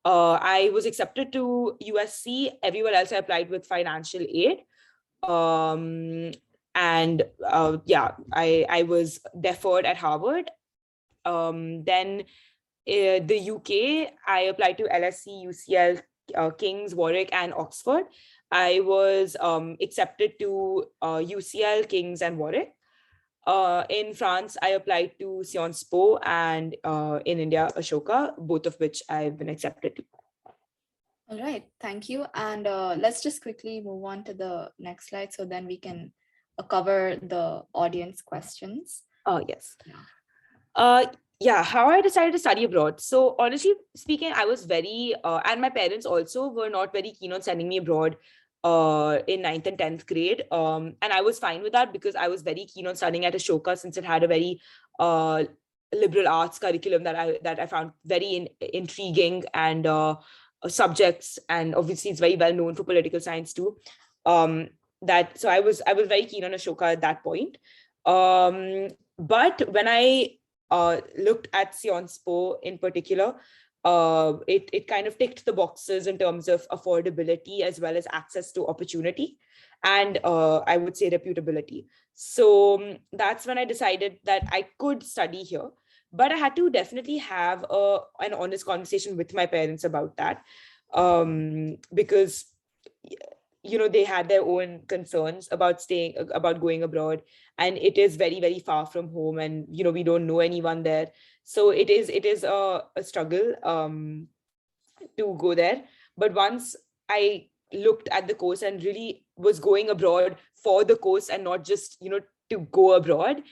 I was accepted to USC. Everywhere else I applied with financial aid. I was deferred at Harvard. Then the UK, I applied to LSE, UCL, King's, Warwick, and Oxford. I was accepted to UCL, King's, and Warwick. In France, I applied to Sciences Po, and in India, Ashoka, both of which I've been accepted to. All right, thank you. And let's just quickly move on to the next slide so then we can cover the audience questions. Oh, yes. Yeah. Yeah, how I decided to study abroad. So honestly speaking, I was very, and my parents also were not very keen on sending me abroad in 9th and 10th grade. And I was fine with that because I was very keen on studying at Ashoka, since it had a very liberal arts curriculum that I found very intriguing, and subjects, and obviously it's very well known for political science too. So I was very keen on Ashoka at that point. But when I looked at Sciences Po in particular, it kind of ticked the boxes in terms of affordability as well as access to opportunity, and I would say reputability. So that's when I decided that I could study here, but I had to definitely have an honest conversation with my parents about that, because they had their own concerns about going abroad, and it is very, very far from home, and we don't know anyone there. So it is a struggle to go there. But once I looked at the course and really was going abroad for the course and not just to go abroad,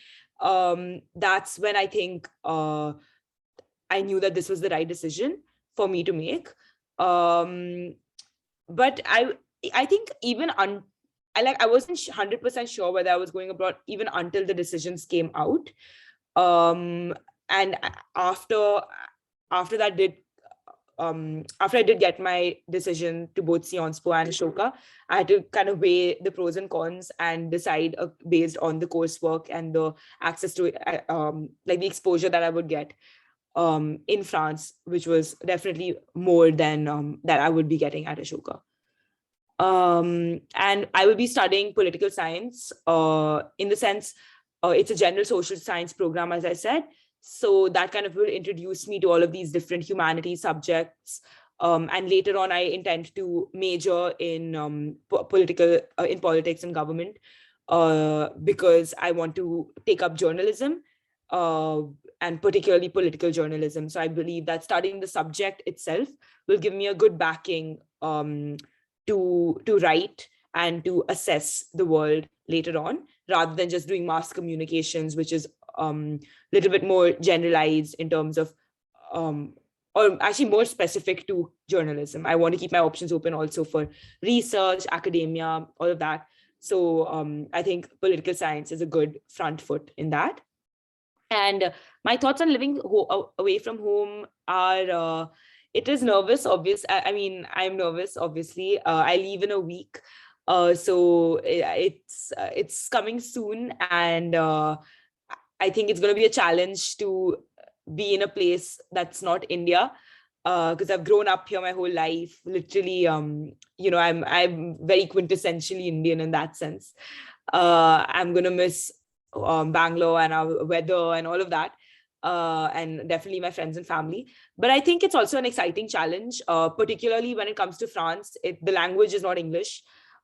that's when I think I knew that this was the right decision for me to make. But I think even I wasn't 100% sure whether I was going abroad even until the decisions came out. And after that did after I did get my decision to both Sciences Po and Ashoka, I had to kind of weigh the pros and cons and decide based on the coursework and the access to like the exposure that I would get in France, which was definitely more than that I would be getting at Ashoka. And I will be studying political science in the sense it's a general social science program, as I said. So that kind of will introduce me to all of these different humanities subjects. And later on, I intend to major in politics and government because I want to take up journalism and particularly political journalism. So I believe that studying the subject itself will give me a good backing to write and to assess the world later on, rather than just doing mass communications, which is little bit more generalized in terms of or actually more specific to journalism. I want to keep my options open also for research, academia, all of that. So I think political science is a good front foot in that. And my thoughts on living away from home are it is nervous, obvious. I mean, I'm nervous, obviously. I leave in a week. So it's coming soon, and I think it's going to be a challenge to be in a place that's not India, because I've grown up here my whole life. Literally, I'm very quintessentially Indian in that sense. I'm gonna miss Bangalore and our weather and all of that, and definitely my friends and family. But I think it's also an exciting challenge, particularly when it comes to France. The language is not English,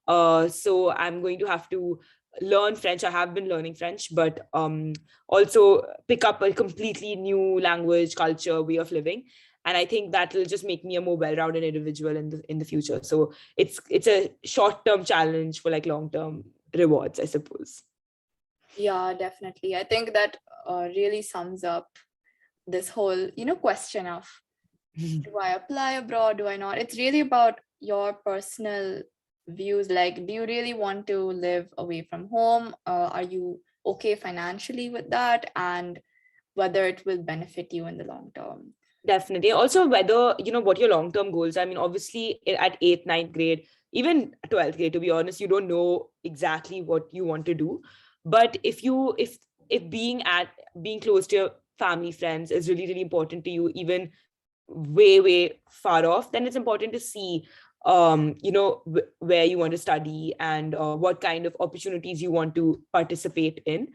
so I'm going to have to learn French. I have been learning French, but also pick up a completely new language, culture, way of living. And I think that will just make me a more well-rounded individual in the future. So it's a short-term challenge for like long-term rewards, I suppose. Yeah, definitely. I think that really sums up this whole, question of do I apply abroad? Do I not? It's really about your personal views. Like, do you really want to live away from home? Are you okay financially with that? And whether it will benefit you in the long term. Definitely. Also, whether, what your long-term goals are. I mean, obviously, at 8th, 9th grade, even 12th grade, to be honest, you don't know exactly what you want to do. But if being close to your family, friends is really, really important to you, even way, way far off, then it's important to see, where you want to study and what kind of opportunities you want to participate in.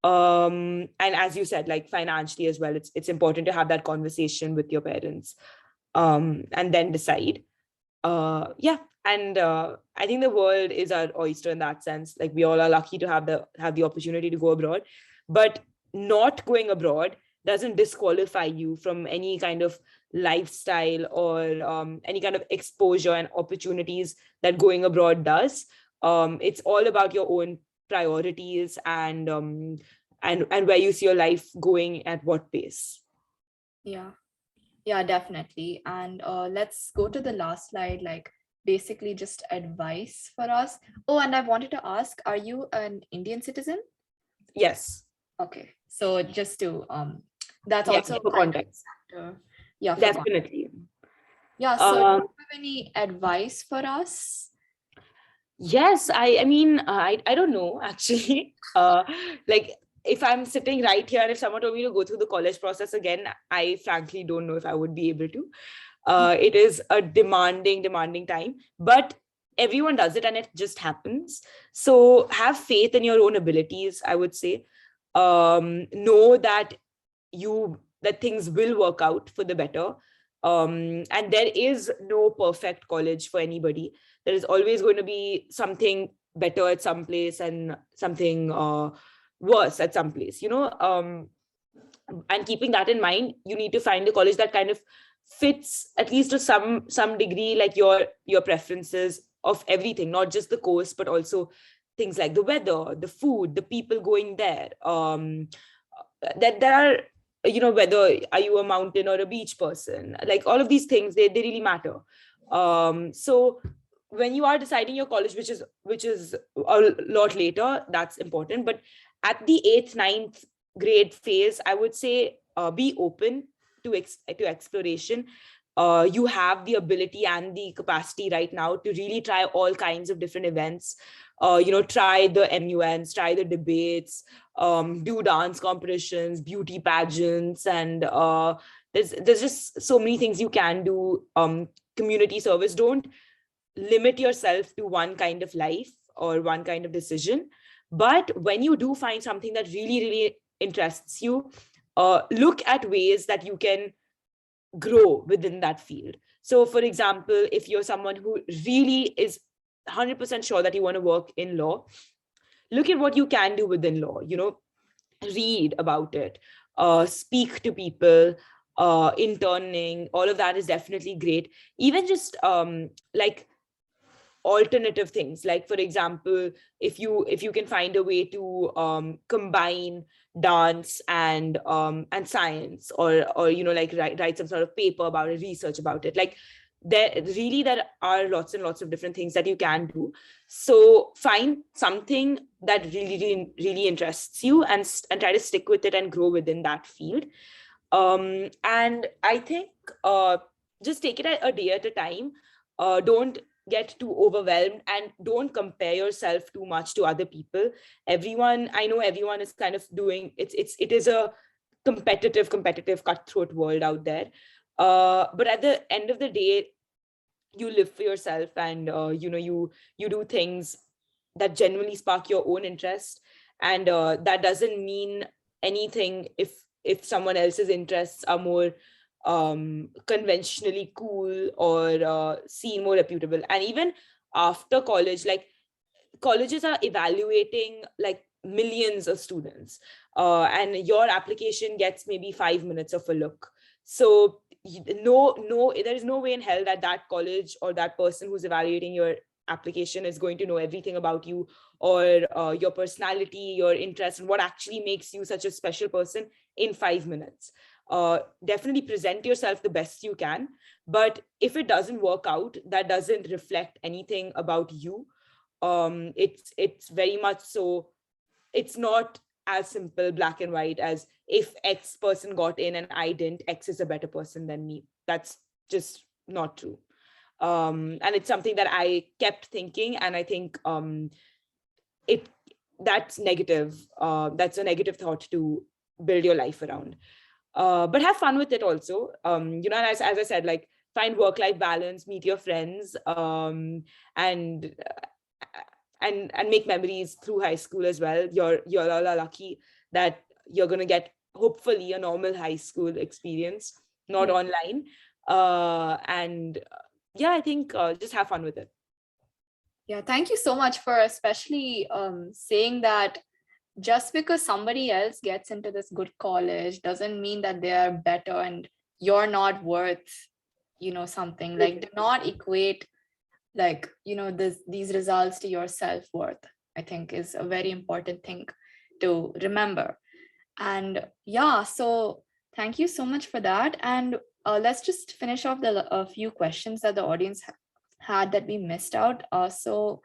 And as you said, like financially as well, it's important to have that conversation with your parents, and then decide. Yeah. And I think the world is our oyster in that sense. Like, we all are lucky to have the opportunity to go abroad. but not going abroad doesn't disqualify you from any kind of lifestyle or any kind of exposure and opportunities that going abroad does. It's all about your own priorities and where you see your life going at what pace. Yeah, definitely. And let's go to the last slide, like basically just advice for us. Oh, and I wanted to ask, are you an Indian citizen? Yes. Okay, so just to that's Yeah, also for kind of context. yeah, for context. Definitely. Yeah, so do you have any advice for us? Yes, I mean, I don't know actually. Like if I'm sitting right here, if someone told me to go through the college process again, I frankly don't know if I would be able to. It is a demanding time, but everyone does it and it just happens. So have faith in your own abilities, I would say. Know that things will work out for the better. And there is no perfect college for anybody. There is always going to be something better at some place and something worse at some place, and keeping that in mind, you need to find a college that kind of fits at least to some degree, like your preferences of everything, not just the course but also things like the weather, the food, the people going there. That there are, whether are you a mountain or a beach person, like all of these things, they really matter. So when you are deciding your college, which is a lot later, that's important. But at the 8th, ninth grade phase, I would say be open to exploration. You have the ability and the capacity right now to really try all kinds of different events. Try the MUNs, try the debates, do dance competitions, beauty pageants, and there's just so many things you can do. Community service. Don't limit yourself to one kind of life or one kind of decision. But when you do find something that really interests you, look at ways that you can grow within that field. So for example, if you're someone who really is 100% sure that you want to work in law, look at what you can do within law. Read about it, speak to people, interning. All of that is definitely great. Even just like alternative things, like for example, if you can find a way to combine dance and science, or like write some sort of paper about it, research about it, like there are lots and lots of different things that you can do. So find something that really interests you, and try to stick with it and grow within that field. And I think just take it a day at a time. Don't get too overwhelmed, and don't compare yourself too much to other people. I know everyone is kind of doing it is a competitive cutthroat world out there. But at the end of the day, you live for yourself, and you do things that genuinely spark your own interest. And that doesn't mean anything if someone else's interests are more conventionally cool, or seen more reputable. And even after college, like colleges are evaluating like millions of students, and your application gets maybe 5 minutes of a look. So no, there is no way in hell that that college or that person who's evaluating your application is going to know everything about you, or your personality, your interest, and what actually makes you such a special person in 5 minutes. Definitely present yourself the best you can, but if it doesn't work out, that doesn't reflect anything about you. It's very much so, it's not as simple black and white as if X person got in and I didn't, X is a better person than me. That's just not true. And it's something that I kept thinking, and I think it that's negative. That's a negative thought to build your life around. But have fun with it also. And as I said, like find work-life balance, meet your friends, and and make memories through high school as well. You're all are lucky that you're gonna get hopefully a normal high school experience, not online. And yeah, I think just have fun with it. Yeah, thank you so much for especially saying that just because somebody else gets into this good college doesn't mean that they are better and you're not worth, something. Like, do not equate, like, these results to your self-worth, I think is a very important thing to remember. And yeah, so thank you so much for that. And let's just finish off the a few questions that the audience had that we missed out. So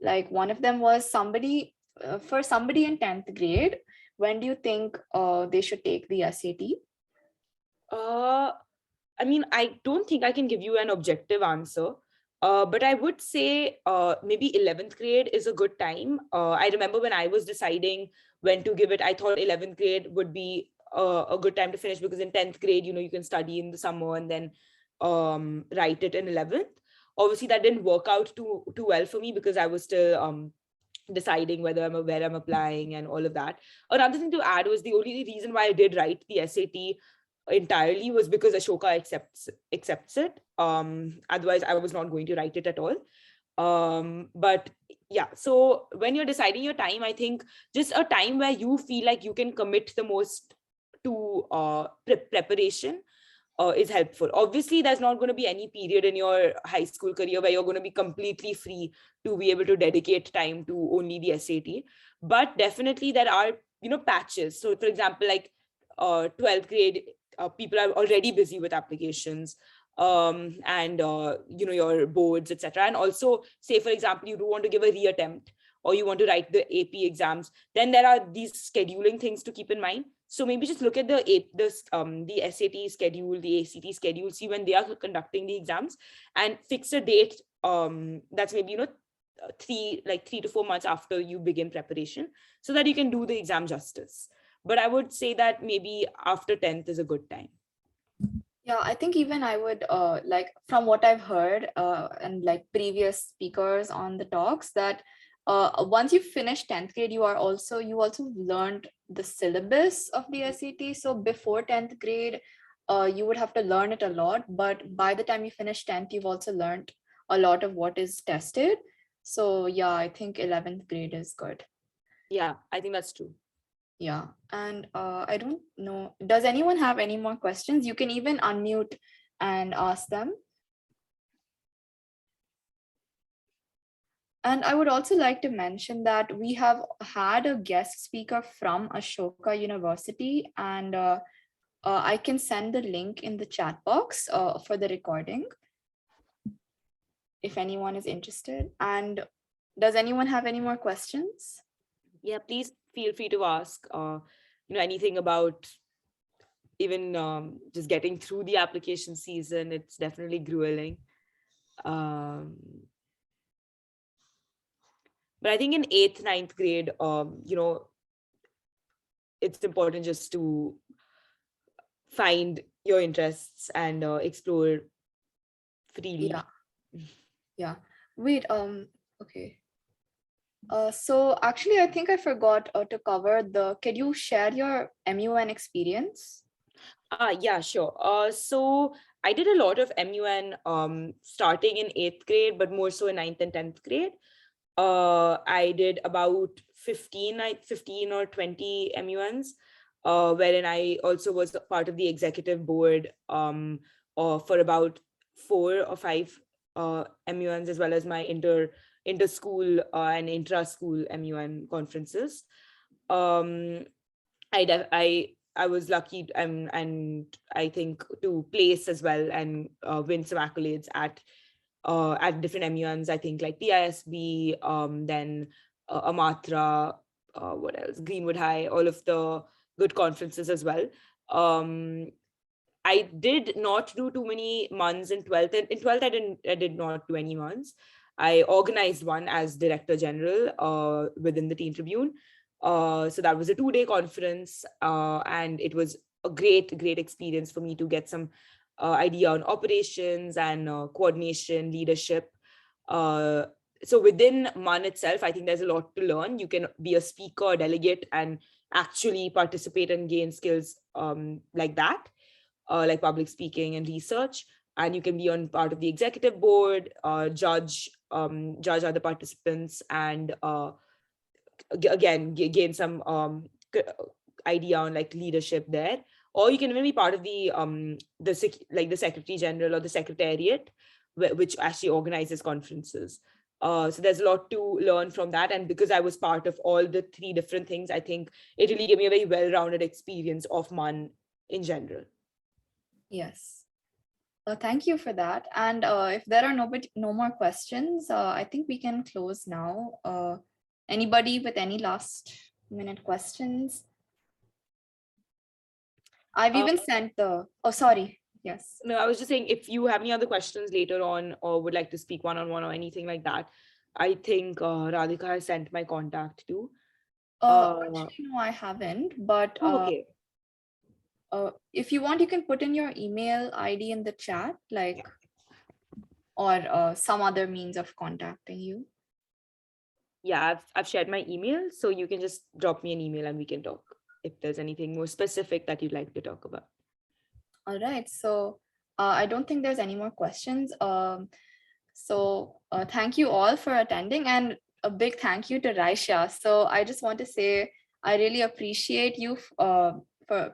like one of them was for somebody in 10th grade, when do you think they should take the SAT? Uh, I mean, I don't think I can give you an objective answer, but I would say maybe 11th grade is a good time. I remember when I was deciding when to give it, I thought 11th grade would be a good time to finish, because in 10th grade, you can study in the summer and then write it in 11th. Obviously, that didn't work out too well for me, because I was still deciding where I'm applying and all of that. Another thing to add was, the only reason why I did write the SAT entirely was because Ashoka accepts it. Otherwise, I was not going to write it at all. But yeah, so when you're deciding your time, I think just a time where you feel like you can commit the most to preparation is helpful. Obviously, there's not going to be any period in your high school career where you're going to be completely free to be able to dedicate time to only the SAT. But definitely there are, patches. So for example, like 12th grade, people are already busy with applications, and your boards, etc. And also, say for example, you do want to give a reattempt, or you want to write the AP exams, then there are these scheduling things to keep in mind. So maybe just look at the SAT schedule, the ACT schedule, see when they are conducting the exams, and fix a date that's maybe 3 to 4 months after you begin preparation, so that you can do the exam justice. But I would say that maybe after 10th is a good time. Yeah, I think even I would like, from what I've heard and like previous speakers on the talks, that once you finish 10th grade, you also learned the syllabus of the SAT. So before 10th grade, you would have to learn it a lot, but by the time you finish 10th, you've also learned a lot of what is tested. So yeah, I think 11th grade is good. Yeah, I think that's true. Yeah, and I don't know, does anyone have any more questions? You can even unmute and ask them. And I would also like to mention that we have had a guest speaker from Ashoka University, and I can send the link in the chat box for the recording if anyone is interested. And does anyone have any more questions? Yeah, please feel free to ask anything about even just getting through the application season. It's definitely grueling. But I think in 8th, 9th grade, it's important just to find your interests and explore freely. Yeah. Wait, okay. So actually, I think I forgot to cover can you share your MUN experience? Yeah, sure. So I did a lot of MUN starting in 8th grade, but more so in 9th and 10th grade. I did about 15 or 20 MUNs, wherein I also was part of the executive board for about 4 or 5 MUNs, as well as my inter-school and intra-school MUN conferences. I was lucky and I think to place as well and win some accolades at different MUNs. I think like TISB, then Amatra, what else? Greenwood High, all of the good conferences as well. I did not do too many months in 12th. And in 12th, I did not do any months. I organized one as Director General within the Teen Tribune. So that was a 2-day conference, and it was a great experience for me to get some idea on operations and coordination, leadership. So within MUN itself, I think there's a lot to learn. You can be a speaker, delegate, and actually participate and gain skills like that, like public speaking and research. And you can be on part of the executive board, judge other participants, and again gain some idea on like leadership there. Or you can even be part of the secretary general or the secretariat, which actually organizes conferences. So there's a lot to learn from that. And because I was part of all the three different things, I think it really gave me a very well-rounded experience of MUN in general. Yes. Thank you for that. And if there are no more questions, I think we can close now. Anybody with any last minute questions? I've even sent the, oh, sorry. Yes. No, I was just saying, if you have any other questions later on or would like to speak one-on-one or anything like that, I think Radhika has sent my contact too. Actually, no, I haven't. But Okay. if you want, you can put in your email ID in the chat, like, or some other means of contacting you. Yeah, I've shared my email, so you can just drop me an email and we can talk if there's anything more specific that you'd like to talk about. All right. So I don't think there's any more questions. So thank you all for attending, and a big thank you to Rysha. So I just want to say I really appreciate you for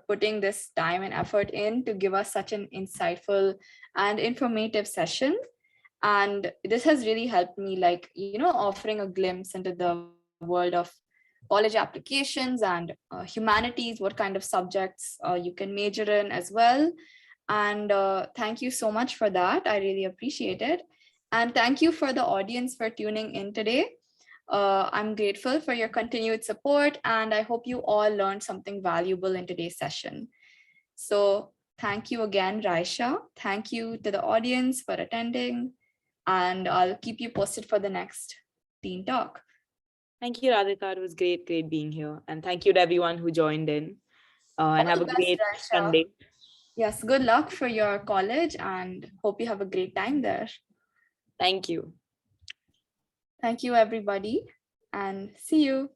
putting this time and effort in to give us such an insightful and informative session. And this has really helped me, like, offering a glimpse into the world of college applications and humanities, what kind of subjects you can major in as well. And thank you so much for that. I really appreciate it. And thank you for the audience for tuning in today. I'm grateful for your continued support, and I hope you all learned something valuable in today's session. So thank you again, Rysha. Thank you to the audience for attending, and I'll keep you posted for the next Teen Talk. Thank you, Radhika. It was great being here. And thank you to everyone who joined in. And have a great Sunday. Yes, good luck for your college and hope you have a great time there. Thank you. Thank you, everybody, and see you.